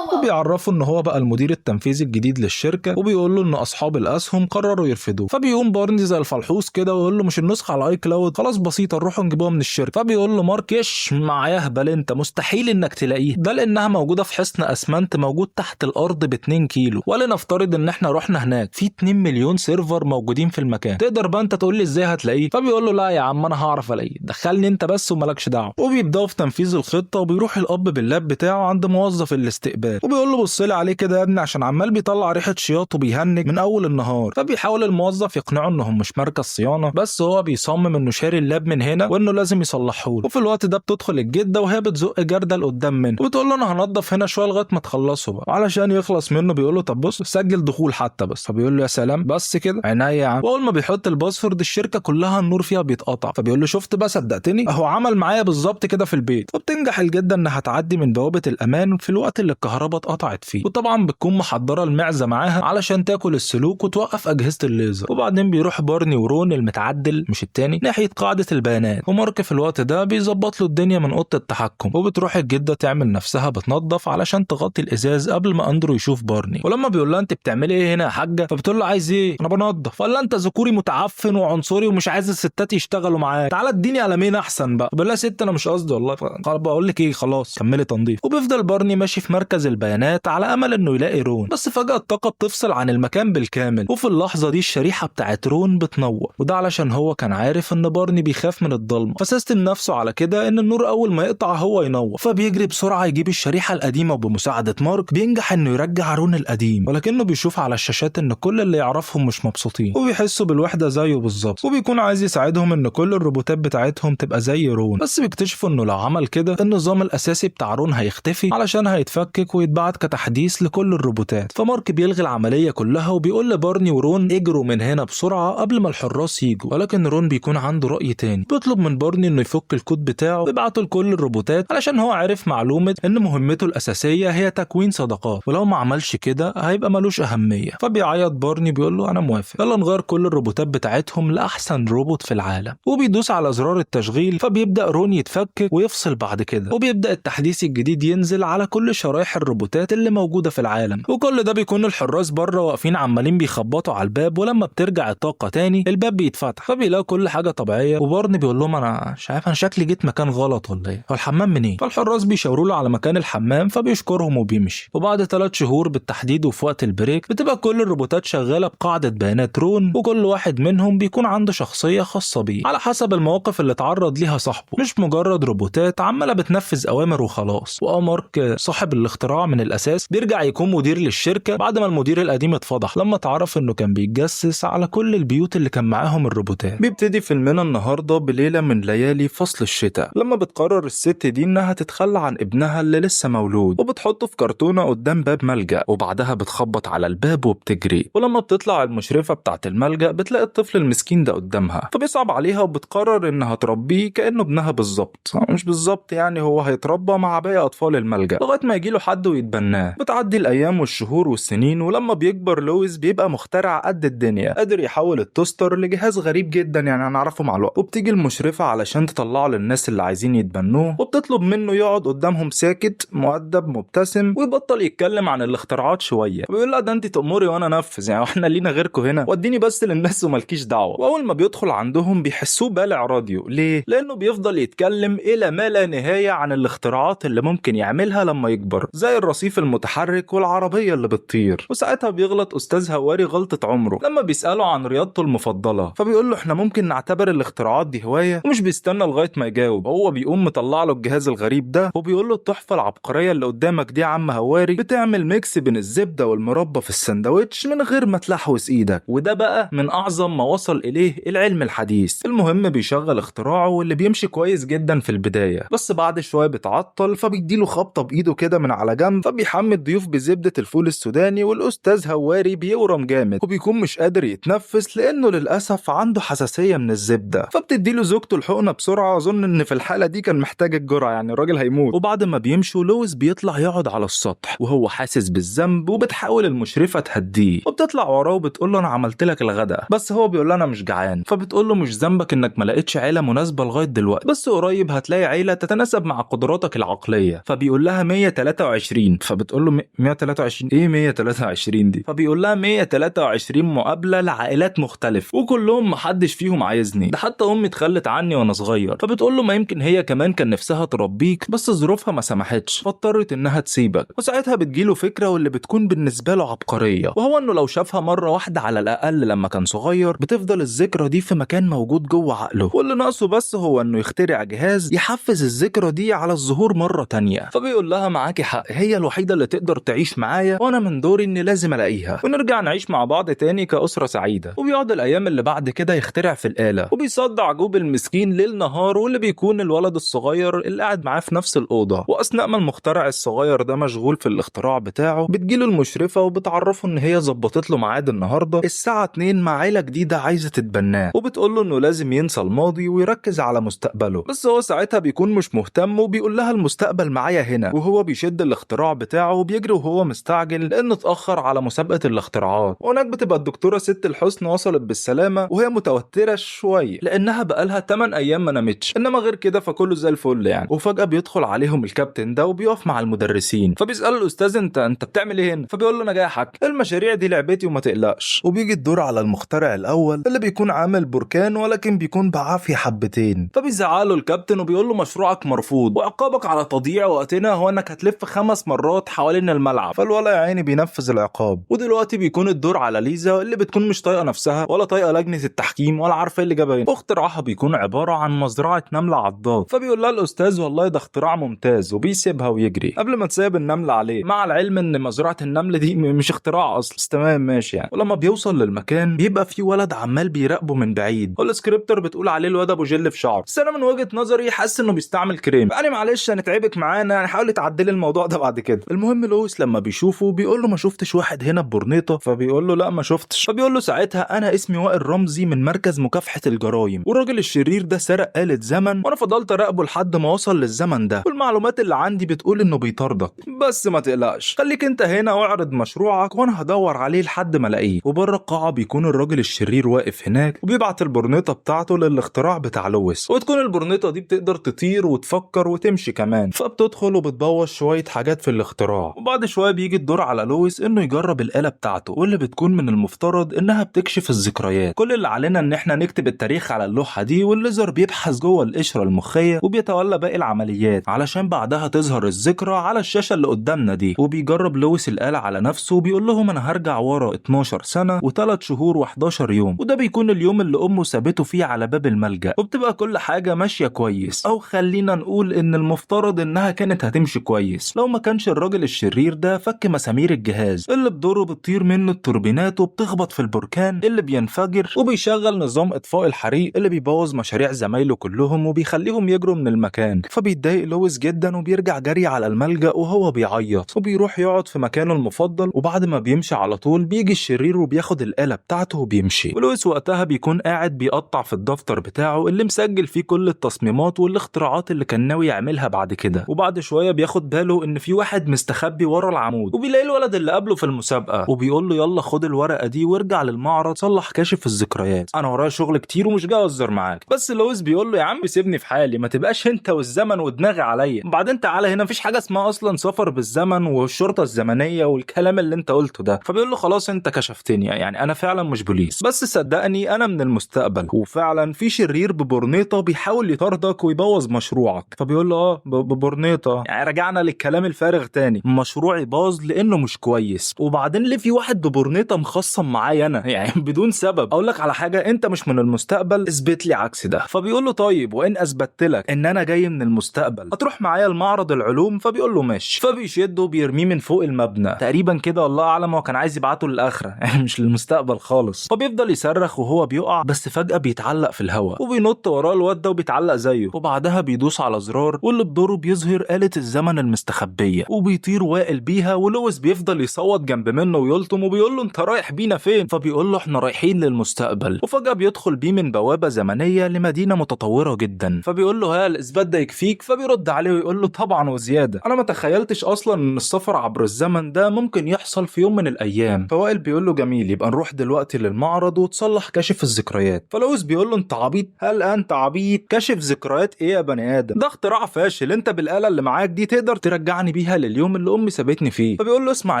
وبيعرفه ان هو بقى المدير التنفيذي الجديد للشركه، وبيقول له ان اصحاب الاسهم قرروا يرفضوه. فبيقوم بارني زي الفلحوس كده ويقول له مش النسخه على اي كلاود خلاص بسيطه نروح نجيبوها من الشركه. فبيقول له مارك ايش معايا هبل انت مستحيل انك تلاقيه، ده لانها موجوده في حصن اسمنت موجود تحت الارض ب2 كيلو، ولنفترض ان احنا رحنا هناك في 2 مليون سيرفر موجودين في المكان المكان، تقدر بقى انت تقول لي ازاي هتلاقيه؟ فبيقول له لا يا عم انا هعرف الاقيه، دخلني انت بس ومالكش دعوه. وبيبداوا في تنفيذ الخطه، وبيروح الاب باللاب بتاعه عند موظف الاستقبال وبيقول له بص لي عليه كده يا ابني عشان عمال بيطلع ريحه شياط وبيهنج من اول النهار. فبيحاول الموظف يقنعه انهم مش مركز صيانه، بس هو بيصمم انه شاري اللاب من هنا وانه لازم يصلحه له. وفي الوقت ده بتدخل الجده وهي بتزق جردل قدام منه وبتقول له انا هنضف هنا شويه لغايه ما تخلصوا بقى. علشان يخلص منه بيقول له طب بص سجل دخول حتى بس. فبيقول له يا سلام بس كده عينيا يا عم. واول ما بيحط الباسورد الشركه كلها النور فيها بيتقطع. فبيقول له شفت بقى صدقتني اهو عمل معايا بالظبط كده في البيت. وبتنجح الجده انها تعدي من بوابه الامان في الوقت اللي الكهرباء اتقطعت فيه، وطبعا بتكون محضره المعزه معاها علشان تاكل السلوك وتوقف اجهزه الليزر. وبعدين بيروح بارني ورون المتعدل مش التاني ناحيه قاعده البيانات، ومارك في الوقت ده بيظبط له الدنيا من اوضه التحكم. وبتروح الجده تعمل نفسها بتنظف علشان تغطي الازاز قبل ما اندرو يشوف بارني. ولما بيقول لها انت بتعملي ايه هنا يا حاجه؟ فبتقول له عايز ايه؟ انا بنظف. فقال لها انت ذكوري متعفن وعنصري ومش عايز الستات يشتغلوا معاك، تعالى اديني قلمين احسن بقى. بقول لها ست انا مش قصدي والله. قال بقول لك ايه خلاص كملي تنظيف. وبيفضل بارني ماشي في مركز البيانات على امل انه يلاقي رون، بس فجاه الطاقه بتفصل عن المكان بالكامل، وفي اللحظه دي الشريحه بتاعت رون بتنور، وده علشان هو كان عارف ان بارني بيخاف من الضلمه، فسيستم نفسه على كده ان النور اول ما يقطع هو ينور. فبيجري بسرعه يجيب الشريحه القديمه، وبمساعده مارك بينجح انه يرجع رون القديم، ولكنه بيشوف على الشاشات ان كل اللي يعرفهم مش مبسوطين وبيحسوا بالوحده زيه بالظبط، وبيكون عايز يساعدهم ان كل الروبوتات بتاعتهم تبقى زي رون، بس بيكتشفوا انه لو عمل كده النظام الاساسي بتاع رون هيختفي علشان هيتفكك ويتبعت كتحديث لكل الروبوتات. فمارك بيلغي العمليه كلها وبيقول لبارني ورون اجروا من هنا بسرعه قبل ما الحراس يجوا، ولكن رون بيكون عنده راي تاني، بيطلب من بارني انه يفك الكود بتاعه ويبعته لكل الروبوتات علشان هو عارف معلومه ان مهمته الاساسيه هي تكوين صداقات، ولو ما عملش كده هيبقى ملوش اهميه. فبيعيط بارني بيقول له انا موافق، يلا نغير كل الروبوتات بتاعتهم لاحسن روبوت في العالم. وبيدوس على زرار التشغيل، فبيبدا رون يتفكك ويفصل بعد كده، وبيبدا التحديث الجديد ينزل على كل شرايح الروبوتات اللي موجوده في العالم. وكل ده بيكون الحراس بره واقفين عمالين بيخبطوا على الباب، ولما بترجع الطاقه تاني الباب بيتفتح، فبيلاقوا كل حاجه طبيعيه. وبارني بيقول لهم انا مش عارف انا شكلي جيت مكان غلط ولا ايه، هو الحمام منين؟ فالحراس بيشاوروا له على مكان الحمام، فبيشكرهم وبيمشي. وبعد 3 شهور بالتحديد وفي وقت البريك بتبقى كل الروبوتات شغاله بقاعده بيانات رون، وكل واحد منهم بيكون عنده شخصيه خاصه بيه على حسب المواقف اللي اتعرض ليها صاحبه، مش مجرد روبوتات عماله بتنفذ اوامر وخلاص. مارك صاحب الاختراع من الاساس بيرجع يكون مدير للشركه بعد ما المدير القديم اتفضح لما اتعرف انه كان بيتجسس على كل البيوت اللي كان معاهم الروبوتات. بيبتدي فيلمنا النهارده بليله من ليالي فصل الشتاء، لما بتقرر الست دي انها تتخلى عن ابنها اللي لسه مولود، وبتحطه في كرتونه قدام باب ملجأ، وبعدها بتخبط على الباب وبتجري. ولما بتطلع المشرفه بتاعه الملجأ بتلاقي الطفل المسكين ده قدامها، فبيصعب عليها وبتقرر انها تربيه كانه ابنها بالظبط، مش بالظبط يعني، هو هيتربى مع باقي اطفال الملجأ لغايه ما يجيله حد ويتبناه. بتعدي الايام والشهور والسنين، ولما بيكبر لويس بيبقى مخترع قد الدنيا، قادر يحول التوستر لجهاز غريب جدا يعني هنعرفه مع الوقت. وبتيجي المشرفه علشان تطلعه للناس اللي عايزين يتبنوه، وبتطلب منه يقعد قدامهم ساكت مؤدب مبتسم ويبطل يتكلم عن الاختراعات شويه. بيقول لها ده انت تأمري وانا انفذ، يعني احنا لينا غيركم هنا، وديني بس للناس ومالكيش دعوه. واول ما بيدخل عندهم بيحسوه بالع راديو. ليه؟ لانه بيفضل يتكلم الى ما لا نهايه عن الاختراعات اللي ممكن يعملها لما يكبر، زي الرصيف المتحرك والعربيه اللي بتطير. وساعتها بيغلط استاذ هواري غلطه عمره لما بيساله عن رياضته المفضله، فبيقول له احنا ممكن نعتبر الاختراعات دي هوايه، ومش بيستنى لغايه ما يجاوب، هو بيقوم مطلع له الجهاز الغريب ده وبيقول له التحفه العبقريه اللي قدامك دي يا عم هواري بتعمل ميكس بين الزبده والمربى في السندوتش من غير ما تلحوس ايدك، وده بقى من اعظم ما وصل اليه العلم الحديث. المهم بيشغل اختراعه واللي بيمشي كويس جدا في البدايه، بس بعد شويه بيتعطل، فبيديله خبطه بايده كده من على جنب، فبيحمي الضيوف بزبده الفول السوداني، والاستاذ هواري بيورم جامد وبيكون مش قادر يتنفس لانه للاسف عنده حساسيه من الزبده. فبتديله زوجته الحقنه بسرعه، اظن ان في الحاله دي كان محتاج الجرعه يعني الراجل هيموت. وبعد ما بيمشوا لويس بيطلع يقعد على السطح وهو حاسس بالذنب، وبتحاول المشرفه تهديه وبتطلع وراه وبتقول له انا عملت لك الغداء، بس هو بيقول لها انا مش جعان. فبتقول له مش ذنبك انك ما لقيتش عيله مناسبه لغايه دلوقتي، بس قريب هتلاقي عيله تتناسب مع قدراتك العقليه. فبيقول لها 123. فبتقول له 123 ايه 123 دي؟ فبيقول لها 123 مقابله لعائلات مختلفه وكلهم محدش فيهم عايزني، ده حتى امي اتخلت عني وانا صغير. فبتقول له ما يمكن هي كمان كان نفسها تربيك بس ظروفها ما سمحتش فاضطرت انها تسيبك. وساعتها بتجيله فكره واللي بتكون بالنسبه له عبقريه، وهو انه لو شافها مره واحده على الاقل لما كان الصغير بتفضل الذكرى دي في مكان موجود جوه عقله، واللي ناقصه بس هو انه يخترع جهاز يحفز الذكرى دي على الظهور مرة تانية. فبيقول لها معاكي حق، هي الوحيدة اللي تقدر تعيش معايا، وانا من دوري اني لازم الاقيها ونرجع نعيش مع بعض تاني كأسرة سعيدة. وبيقعد الايام اللي بعد كده يخترع في الآلة، وبيصدع جوب المسكين ليل نهار، واللي بيكون الولد الصغير اللي قاعد معاه في نفس الأوضة. واثناء ما المخترع الصغير ده مشغول في الاختراع بتاعه بتجيله المشرفة وبتعرفه ان هي ظبطت له ميعاد النهارده الساعة 2 مع عيلة جديدة عايزة تتبناه، وبتقول له انه لازم ينسى الماضي ويركز على مستقبله. بس هو ساعتها بيكون مش مهتم وبيقول لها المستقبل معايا هنا، وهو بيشد الاختراع بتاعه وبيجري وهو مستعجل لانه اتأخر على مسابقة الاختراعات. وهناك بتبقى الدكتورة ست الحسن وصلت بالسلامة، وهي متوترة شوية لانها بقالها 8 ايام ما نامتش، انما غير كده فكله زي الفل يعني. وفجأة بيدخل عليهم الكابتن ده وبيقف مع المدرسين، فبيسأل الاستاذ انت بتعمل ايه هنا؟ فبيقول له انا جاي احكي، المشاريع دي لعبتي وما تقلقش. وبيجي الدور على المخترع الاول اللي بيكون عامل بركان ولكن بيكون بعافية حبتين، فبيزعله الكابتن وبيقول له مشروعك مرفوض وعقابك على تضييع وقتنا هو انك هتلف 5 مرات حوالين الملعب. فالولا يا عيني بينفذ العقاب. ودلوقتي بيكون الدور على ليزا اللي بتكون مش طايقه نفسها ولا طايقه لجنه التحكيم ولا عارفه ايه اللي جابها هنا. واختراعها بيكون عباره عن مزرعه نمله عضاد. فبيقول لها الاستاذ والله ده اختراع ممتاز، وبيسيبها ويجري قبل ما تسيب النمله عليه، مع العلم ان مزرعه النمل دي مش اختراع اصلا، بس تمام ماشي يعني. ولما بيوصل للمكان بيبقى في ولد عمال بيراقبه من بعيد، والسكريبتر بتقول عليه الواد ابو جل في شعره، بس انا من وجهه نظري حاسس انه بيستعمل كريم. يعني معلش هنتعبك معانا، يعني حاولي تعدلي الموضوع ده بعد كده. المهم لويس لما بيشوفه بيقول له ما شفتش واحد هنا ببرنيطه؟ فبيقول له لا ما شفتش. فبيقول له ساعتها انا اسمي وائل رمزي من مركز مكافحه الجرايم، والراجل الشرير ده سرق آلة زمن وانا فضلت اراقبه لحد ما وصل للزمن ده، والمعلومات اللي عندي بتقول انه بيطاردك، بس ما تقلقش خليك انت هنا واعرض مشروعك وانا هدور عليه لحد ما الاقيه. وبره القاعه بيكون الراجل الشرير واقف هناك وبيبعت البرنيطه بتاعته للاختراع بتاع لويس، وتكون البرنيطه دي بتقدر تطير وتفكر وتمشي كمان. فبتدخل وبتبوظ شويه حاجات في الاختراع. وبعد شويه بيجي الدور على لويس انه يجرب الآلة بتاعته، واللي بتكون من المفترض انها بتكشف الذكريات. كل اللي علينا ان احنا نكتب التاريخ على اللوحه دي، والليزر بيبحث جوه القشره المخيه وبيتولى باقي العمليات علشان بعدها تظهر الذكرى على الشاشه اللي قدامنا دي. وبيجرب لويس الآلة على نفسه وبيقول لهم انا هرجع ورا 12 سنه و3 شهور و11 يوم، وده بيكون اليوم اللي امه سابته فيه على باب الملجأ، وبتبقى كل حاجه ماشيه كويس، او خلينا نقول ان المفترض انها كانت هتمشي كويس لو ما كانش الراجل الشرير ده فك مسامير الجهاز اللي بدوره بتطير منه التوربينات وبتخبط في البركان اللي بينفجر، وبيشغل نظام اطفاء الحريق اللي بيبوظ مشاريع زمايله كلهم وبيخليهم يجروا من المكان. فبيتضايق لويس جدا وبيرجع جري على الملجأ وهو بيعيط، وبيروح يقعد في مكانه المفضل. وبعد ما بيمشي على طول بيجي الشرير وبياخد الآلة بتاعته وبيمشي. ولويس وقتها بيكون قاعد بيقطع في الدفتر بتاعه اللي مسجل فيه كل التصميمات والاختراعات اللي كان ناوي يعملها بعد كده. وبعد شويه بياخد باله ان في واحد مستخبي ورا العمود، وبيلاقي الولد اللي قبله في المسابقه، وبيقول له يلا خد الورقه دي وارجع للمعرض صلح كاشف الذكريات، انا ورايا شغل كتير ومش جاي اهزر معاك. بس لويس بيقول له يا عم سيبني في حالي، ما تبقاش انت والزمن ودماغي عليا، وبعدين تعالى هنا مفيش حاجه اسمها اصلا سفر بالزمن والشرطه الزمنيه والكلام اللي انت قلته ده. فبيقول له خلاص انت كشفتني، يعني انا فعلا مش بوليس، بس صدقني انا من المستقبل، وفعلا في شرير ببرنيطه بيحاول يطاردك ويبوظ مشروعك. فبيقول له ببرنيطه، يعني رجعنا للكلام الفارغ تاني، مشروعي باظ لانه مش كويس، وبعدين ليه في واحد ببرنيطه مخصم معايا انا يعني بدون سبب؟ اقول لك على حاجه، انت مش من المستقبل، اثبت لي عكس ده. فبيقول له طيب وان اثبتت لك ان انا جاي من المستقبل هتروح معايا المعرض العلوم؟ فبيقول له ماشي. فبيشده وبيرميه من فوق المبنى تقريبا كده، والله اعلم هو كان عايز يبعته للاخره يعني مش للمستقبل خالص. فبيفضل يصرخ وهو بيقع، بس فجاه بيتعلق في الهواء وبينط وراه الواد ده وبيتعلق زيه، وبعدها بيدوس على زرار واللي بدوره بيظهر آلة الزمن المستخبيه وبيطير وائل بيها. ولويس بيفضل يصوت جنب منه ويلطم وبيقول له انت رايح بينا فين؟ فبيقول له احنا رايحين للمستقبل. وفجاه بيدخل بيه من بوابه زمنيه لمدينه متطوره جدا. فبيقول له ها الاثبات ده يكفيك؟ فبيرد عليه ويقول له طبعا وزياده، انا ما تخيلتش اصلا ان السفر عبر الزمن ده ممكن يحصل في يوم من الايام. فوائل بيقول له جميل، يبقى نروح دلوقتي للمعرض وتصلح كاشف الذكريات. فلويس بيقول له انت عبيط؟ هل انت عبيط؟ كاشف ذكريات ايه يا بني ادم؟ ده اختراع فاشل، انت بالآلة اللي معاك دي تقدر ترجعني بيها لليوم اللي امي سابتني فيه. فبيقول له اسمع،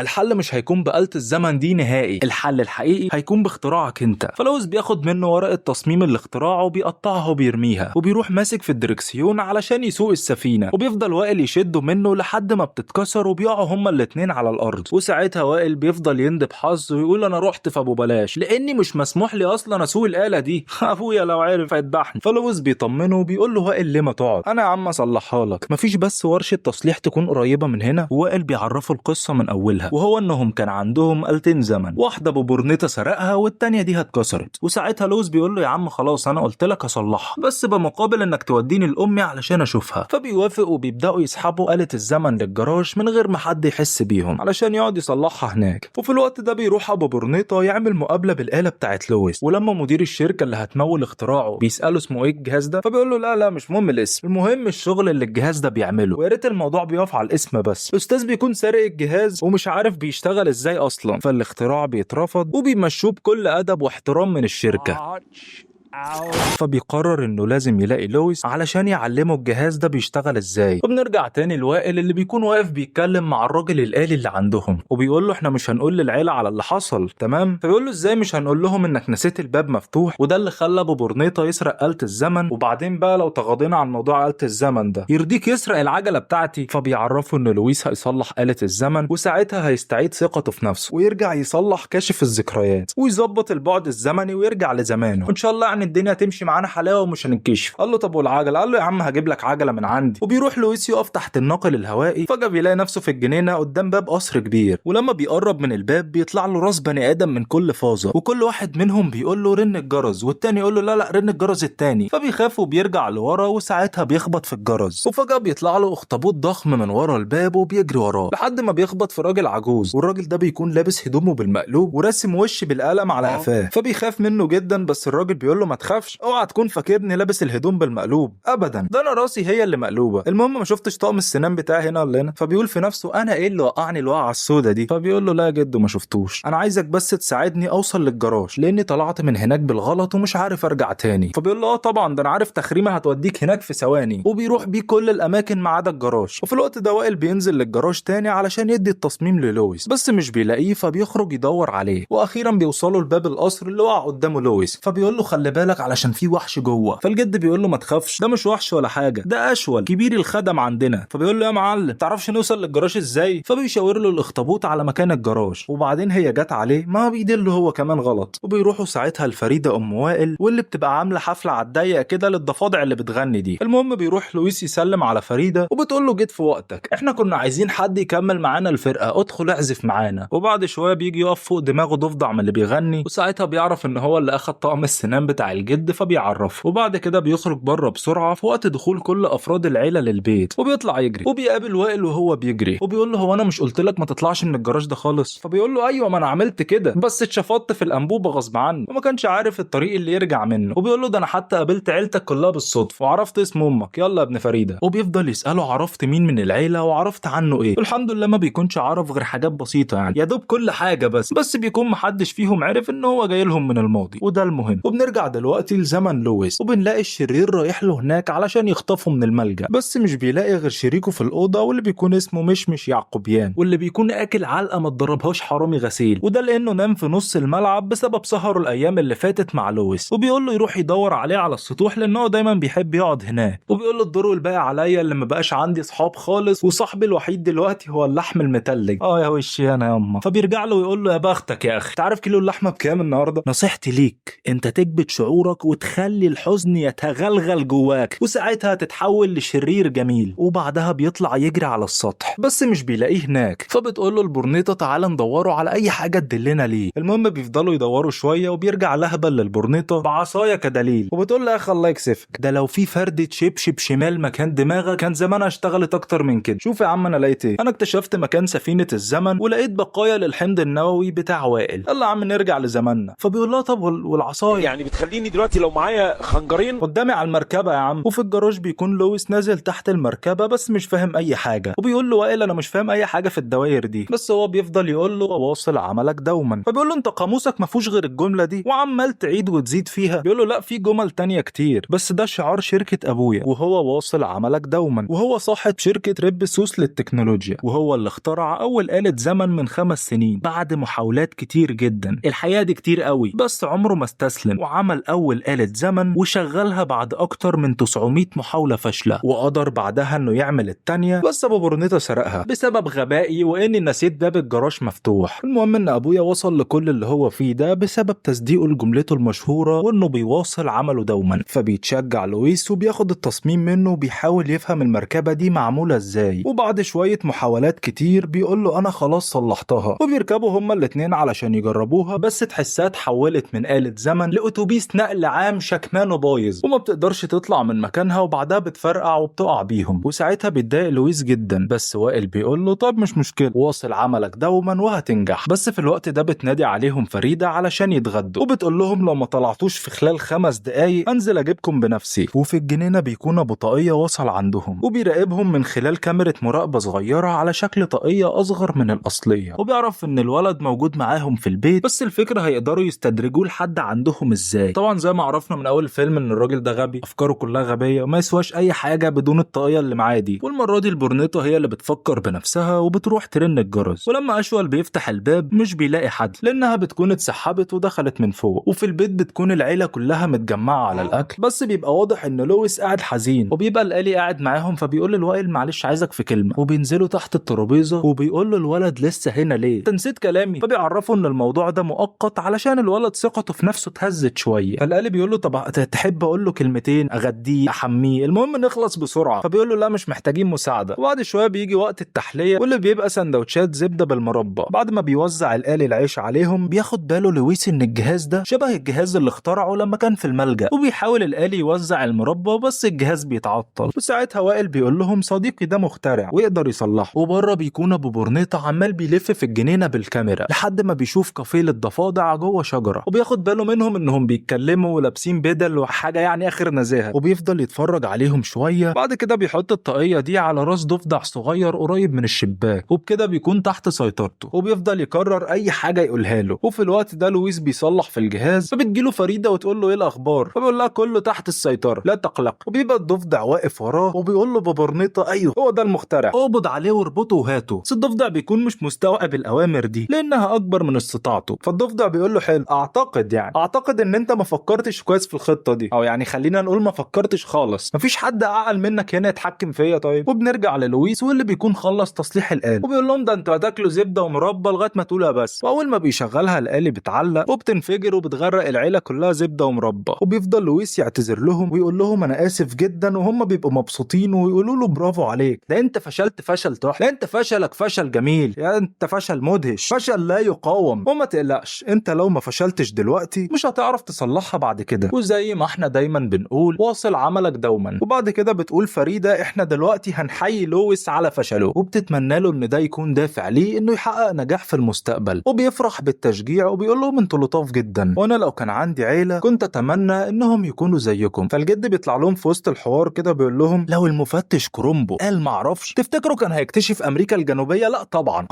الحل مش هيكون بآلة الزمن دي نهائي، الحل الحقيقي هيكون باختراعك انت. فلويس بياخد منه ورقة تصميم الاختراع وبيقطعها وبيرميها، وبيروح ماسك في الدركسيون علشان يسوق السفينة، وبيفضل وائل يشده منه لحد ما بتتكسر وبيقعوا هما الاتنين على الارض. وساعتها وائل بيفضل يندب حظه ويقول انا رحت في ابو بلاش، لان لاني مش مسموح لي اصلا اسوق الآلة دي. ابويا لو عرف هيذبحني. فلويس بيطمنه وبيقول له وائل ليه ما تقعد، انا يا عم اصلحها لك، مفيش بس ورشة تصليح تكون قريبة من هنا. وائل بيعرفه القصة من اولها، وهو انهم كان عندهم آلتين زمن، واحدة ابو برنيطة سرقها والتانية دي اتكسرت. وساعتها لويس بيقول له يا عم خلاص انا قلت لك اصلحها، بس بمقابل انك توديني لامي علشان اشوفها. فبيوافق وبيبداوا يسحبوا آلة الزمن للجراج من غير ما حد يحس بيهم علشان يقعد يصلحها هناك. وفي الوقت ده بيروح ابو برنيطة يعمل مقابلة بالآلة بتاعت لويس، ولما مدير الشركة اللي هتمول اختراعه بيسأله اسمه ايه الجهاز ده، فبيقول له لا مش مهم الاسم، المهم الشغل اللي الجهاز ده بيعمله. ويا ريت الموضوع بيقف على الاسم بس. الاستاذ بيكون سارق الجهاز ومش عارف بيشتغل ازاي اصلا، فالاختراع بيترفض وبيمشوه بكل ادب واحترام من الشركة. فبيقرر انه لازم يلاقي لويس علشان يعلمه الجهاز ده بيشتغل ازاي. وبنرجع تاني لوائل اللي بيكون واقف بيتكلم مع الراجل الآلي اللي عندهم، وبيقول له احنا مش هنقول للعيلة على اللي حصل تمام. فبيقول له ازاي مش هنقول لهم انك نسيت الباب مفتوح، وده اللي خلى ابو برنيطة يسرق آلة الزمن، وبعدين بقى لو تغاضينا عن موضوع آلة الزمن ده يرضيك يسرق العجلة بتاعتي. فبيعرفوا ان لويس هيصلح آلة الزمن، وساعتها هيستعيد ثقته في نفسه ويرجع يصلح كاشف الذكريات ويظبط البعد الزمني ويرجع لزمانه، وان شاء الله يعني الدنيا تمشي معانا حلاوه ومش هننكشف. قال له طب والعجله؟ قال له يا عم هجيب لك عجله من عندي. وبيروح لويس يقف تحت الناقل الهوائي، فجاه بيلاقي نفسه في الجنينه قدام باب قصر كبير، ولما بيقرب من الباب بيطلع له راس بني ادم من كل فازه، وكل واحد منهم بيقول له رن الجرس، والتاني يقول له لا رن الجرس التاني. فبيخاف وبيرجع لورا، وساعتها بيخبط في الجرس، وفجاه بيطلع له اخطبوط ضخم من ورا الباب وبيجري وراه لحد ما بيخبط في راجل عجوز، والراجل ده بيكون لابس هدومه بالمقلوب وراسم وش بالقلم على قفاه. فبيخاف منه جدا، بس الراجل بيقول له ما تخافش، اوعى تكون فاكرني لابس الهدوم بالمقلوب، ابدا ده انا راسي هي اللي مقلوبه، المهم ما شفتش طقم السنان بتاعي هنا ولا هنا. فبيقول في نفسه انا ايه اللي وقعني الوقعه السودا دي؟ فبيقول له لا يا جدو ما شفتوش، انا عايزك بس تساعدني اوصل للجراج لاني طلعت من هناك بالغلط ومش عارف ارجع تاني. فبيقول له طبعا ده انا عارف تخريمه هتوديك هناك في ثواني، وبيروح بيه كل الاماكن ما عدا الجراج. وفي الوقت ده وائل بينزل للجراج تاني علشان يدي التصميم للويس، بس مش بيلاقيه، فبيخرج يدور عليه، واخيرا بيوصلوا لباب القصر اللي وقع قدامه لويس. فبيقول له خلي بالك علشان في وحش جوه. فالجد بيقول له ما تخافش، ده مش وحش ولا حاجه، ده اشول كبير الخدم عندنا. فبيقول له يا معلم تعرفش نوصل للجراج ازاي؟ فبيشاور له الاخطبوط على مكان الجراج، وبعدين هي جت عليه ما بيدله هو كمان غلط. وبيروحوا ساعتها لفريده ام وائل، واللي بتبقى عامله حفله على الضيق كده للضفادع اللي بتغني دي. المهم بيروح لويس يسلم على فريده، وبتقول له جيت في وقتك، احنا كنا عايزين حد يكمل معانا الفرقه، ادخل اعزف معانا. وبعد شويه بيجي يقف فوق دماغه ضفدع من اللي بيغني، وساعتها بيعرف ان هو اللي اخد طقم السنان بتاع الجد، فبيعرفه. وبعد كده بيخرج بره بسرعه في وقت دخول كل افراد العيله للبيت، وبيطلع يجري، وبيقابل وائل وهو بيجري، وبيقول له هو انا مش قلت لك ما تطلعش من الجراج ده خالص؟ فبيقول له ايوه ما انا عملت كده، بس اتشفطت في الانبوبه غصب عني وما كانش عارف الطريق اللي يرجع منه. وبيقول له ده انا حتى قابلت عيلتك كلها بالصدفه وعرفت اسم امك، يلا يا ابن فريده. وبيفضل يساله عرفت مين من العيله وعرفت عنه ايه. الحمد لله ما بيكونش عارف غير حاجات بسيطه يعني، يا دوب كل حاجه بس بيكون محدش فيهم عرف ان هو جاي لهم من الماضي، وده المهم. وبنرجع دلوقتي لزمن لويس، وبنلاقي الشرير رايح له هناك علشان يخطفه من الملجأ، بس مش بيلاقي غير شريكه في الأوضة، واللي بيكون اسمه مشمش يعقوبيان، واللي بيكون أكل علقة ما اتضربهاش حرامي غسيل، وده لأنه نام في نص الملعب بسبب سهره الأيام اللي فاتت مع لويس. وبيقول له يروح يدور عليه على السطوح لأنه دايما بيحب يقعد هناك. وبيقول له الدور الباقي عليا اللي ما بقاش عندي صحاب خالص، وصاحبي الوحيد دلوقتي هو اللحم المتلج. يا وشي انا ياما. فبيرجع له ويقول له يا بختك يا اخي، تعرف كيلو اللحمه بكام النهارده؟ نصيحتي ليك انت تكبت شعورك وتخلي الحزن يتغلغل جواك، وساعتها تتحول لشرير جميل. وبعدها بيطلع يجري على السطح بس مش بيلاقيه هناك، فبتقول له البرنيطه تعالى ندوروا على اي حاجه تدلنا ليه. المهم بيفضلوا يدوروا شويه، وبيرجع لهبل للبرنيطه بعصايه كدليل، وبتقول له يا اخي الله يكسفك، ده لو في فردة شبشب شمال مكان دماغك كان زمانها اشتغلت اكتر من كده. شوف يا عم انا لقيت ايه، انا اكتشفت مكان سفينه الزمن ولقيت بقايا للحمض النووي بتاع وائل. يلا يا عم نرجع لزماننا. فبيقول لها طب والعصايه يعني بتخليني دلوقتي لو معايا خنجرين قدامي على المركبه يا عم. وفي الجراج بيكون لويس نازل تحت المركبه بس مش فاهم اي حاجه، وبيقول له وائل انا مش فاهم اي حاجه في الدواير دي، بس هو بيفضل يقول له واصل عملك دوما. فبيقول له انت قاموسك ما فيهوش غير الجمله دي وعمال تعيد وتزيد فيها. بيقول له لا في جمل تانية كتير، بس ده شعار شركه ابويا وهو واصل عملك دوما، وهو صاحب شركه ريب سوس للتكنولوجيا، وهو اللي اخترع اول آلة زمن من 5 سنين بعد محاولات كتير جدا. الحقيقه دي كتير قوي، بس عمره ما استسلم وعمل اول آلة زمن وشغلها بعد اكتر من 900 محاولة فاشلة، وقدر بعدها انه يعمل التانية، بس ابو برنيطة سرقها بسبب غبائي واني نسيت باب الجراج مفتوح. المهم ان ابويا وصل لكل اللي هو فيه ده بسبب تصديقه لجملته المشهورة وانه بيواصل عمله دوما، فبيتشجع لويس وبياخد التصميم منه وبيحاول يفهم المركبة دي معمولة ازاي، وبعد شوية محاولات كتير بيقول له انا خلاص صلحتها، وبيركبوا هما الاتنين علشان يجربوها، بس تحسها اتحولت من آلة زمن لأتوبيس نقل عام شكمانه بايظ وما بتقدرش تطلع من مكانها، وبعدها بتفرقع وبتقع بيهم، وساعتها بيتضايق لويس جدا، بس وائل بيقول له طب مش مشكلة، واصل عملك دوما وهتنجح. بس في الوقت ده بتنادي عليهم فريدة علشان يتغدوا، وبتقول لهم لو ما طلعتوش في خلال 5 دقايق انزل اجيبكم بنفسي. وفي الجنينة بيكون ابو طاقية وصل عندهم وبيراقبهم من خلال كاميرا مراقبة صغيرة على شكل طاقية اصغر من الاصلية، وبيعرف ان الولد موجود معاهم في البيت، بس الفكرة هيقدروا يستدرجوه لحد عندهم ازاي. طبعا زي ما عرفنا من اول الفيلم ان الراجل ده غبي، افكاره كلها غبية وما يسواش اي حاجة بدون الطاقية اللي معاه دي، والمرة دي البرنيطة هي اللي بتفكر بنفسها وبتروح ترن الجرس، ولما اشول بيفتح الباب مش بيلاقي حد لانها بتكون اتسحبت ودخلت من فوق، وفي البيت بتكون العيلة كلها متجمعة على الاكل، بس بيبقى واضح ان لويس قاعد حزين، وبيبقى الآلي قاعد معاهم، فبيقول لوائل معلش عايزك في كلمة، وبينزلوا تحت الترابيزة وبيقول له الولد لسه هنا ليه؟ انت نسيت كلامي؟ فبيعرفوا ان الموضوع ده مؤقت علشان الولد ثقته في نفسه اتهزت شوية، فالآلي بيقول له طب تحب اقول له كلمتين اغديه احميه المهم نخلص بسرعة، فبيقول له لا مش محتاجين مساعدة. وبعد شوية بيجي وقت التحلية واللي بيبقى سندوتشات زبدة بالمربى. بعد ما بيوزع الآلي العيش عليهم بياخد باله لويس ان الجهاز ده شبه الجهاز اللي اخترعه لما كان في الملجأ، وبيحاول الآلي يوزع المربى بس الجهاز بيتعطل، وساعتها وائل بيقول لهم صديقي ده مخترع ويقدر يصلحه. وبره بيكون ابو برنيطة عمال بيلف في الجنينة بالكاميرا لحد ما بيشوف كافيه للضفادع جوه شجرة، وبياخد باله منهم انهم بيتكلموا ولابسين بدل وحاجة يعني اخر نزاهة، وبيفضل يتفرج عليهم شوية. بعد كده بيحط الطاقية دي على راس ضفدع صغير قريب من الشباك، وبكده بيكون تحت سيطرته، وبيفضل يكرر اي حاجة يقولها له. وفي الوقت ده لويس بيصلح في الجهاز، فبتجيله فريدة وتقول له ايه الاخبار، فبيقول لها كله تحت السيطرة لا تقلق، وبيبقى الضفدع واقف وراه وبيقول له ببرنيطة ايوه هو ده المخترع، اقبض عليه واربطه وهاته. بس الضفدع بيكون مش مستوعب الاوامر دي لانها اكبر من استطاعته، فالضفدع بيقول له حلو اعتقد ان انت ما فكرتش كويس في الخطة دي، او يعني خلينا نقول ما فكرتش خالص، مفيش حد اعقل منك هنا يتحكم فيا. طيب وبنرجع للويس واللي بيكون خلص تصليح الآلة، وبيقول لهم ده انتوا هتاكلوا زبدة ومربى لغاية ما تقولها بس، واول ما بيشغلها الآلة بتعلق وبتنفجر وبتغرق العيلة كلها زبدة ومربى، وبيفضل لويس يعتذر لهم ويقول لهم انا اسف جدا، وهم بيبقوا مبسوطين ويقولوا له برافو عليك، ده انت فشلت فشل تحفة، ده انت فشلك فشل جميل، يا انت فشل مدهش، فشل لا يقاوم، وما تقلقش انت لو ما فشلتش دلوقتي مش هتعرف تصلحها بعد كده، وزي ما احنا دايما بنقول واصل عملك دوما. وبعد كده بتقول فريدة احنا دلوقتي هنحيي لويس على فشله، وبتتمنى له ان ده يكون دافع ليه انه يحقق نجاح في المستقبل، وبيفرح بالتشجيع وبيقول لهم انتوا لطاف جدا، وانا لو كان عندي عيلة كنت اتمنى انهم يكونوا زيكم. فالجد بيطلع لهم في وسط الحوار كده بيقول لهم لو المفتش كرومبو قال معرفش تفتكروا كان هيكتشف امريكا الجنوبية؟ لا طبعا،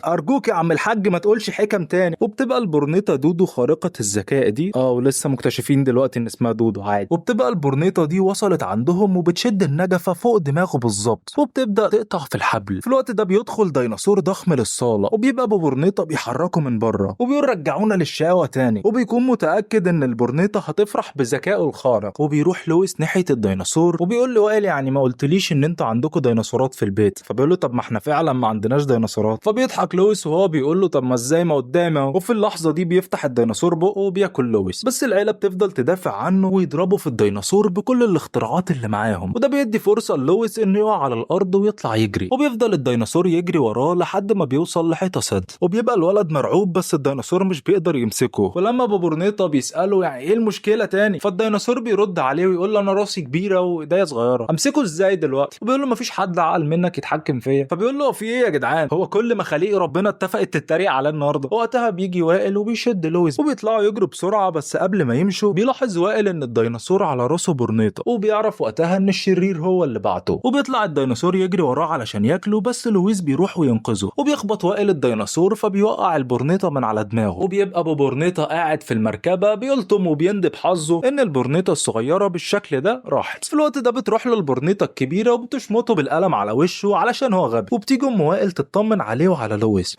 ارجوك يا عم الحاج ما تقولش حكم تاني. وبتبقى البرنيطة دودو خارقة الذكاء دي ولسه مكتشفين دلوقتي ان اسمها دودو عادي، وبتبقى البرنيطة دي وصلت عندهم وبتشد النجفة فوق دماغه بالظبط، وبتبدأ تقطع في الحبل. في الوقت ده بيدخل ديناصور ضخم للصالة، وبيبقى ابو برنيطة بيحركه من بره وبيقول رجعونا للشقاوة تاني، وبيكون متأكد ان البرنيطة هتفرح بذكائه الخارق. وبيروح لويس ناحية الديناصور وبيقول له وائل يعني ما قلتليش ان انتوا عندكم ديناصورات في البيت؟ فبيقول له طب ما احنا فعلا ما عندناش ديناصورات. فبيضحك لويس وهو بيقول له طب ما ازاي ما قدامي. وفي اللحظة دي بيفتح الديناصور بقه وبياكل لويس، بس العيلة بتفضل تدافع عنه ويضربوا في الديناصور بكل الاختراعات اللي معاهم، وده بيدي فرصة لويس انه يقع على الارض ويطلع يجري، وبيفضل الديناصور يجري وراه لحد ما بيوصل لحيطة سد، وبيبقى الولد مرعوب بس الديناصور مش بيقدر يمسكه. ولما ابو برنيطة بيسأله يعني ايه المشكلة تاني، فالديناصور بيرد عليه ويقول له انا راسي كبيرة وايديا صغيرة امسكه ازاي دلوقتي، وبيقول له مفيش حد عقل منك يتحكم فيا. فبيقول له في ايه يا جدعان، هو كل مخاليق ربنا اتفقت تتريق على النهارده؟ وقتها بيجي وائل وبيشد لويس وبيطلعوا يجروا بسرعة، بس قبل ما يمشوا بيلاحظ وائل ان الديناصور على راسه برنيطة، وبيعرف وقتها ان الشرير هو اللي بعته، وبيطلع الديناصور يجري وراه علشان ياكله، بس لويس بيروح وينقذه، وبيخبط وائل الديناصور فبيوقع البرنيطة من على دماغه، وبيبقى ابو برنيطة قاعد في المركبة بيلطم وبيندب حظه ان البرنيطة الصغيرة بالشكل ده راحت. في الوقت ده بتروح له البرنيطة الكبيرة وبتشمطه بالقلم على وشه علشان هو غبي، وبتيجي ام وائل تطمن عليه وعلى لويس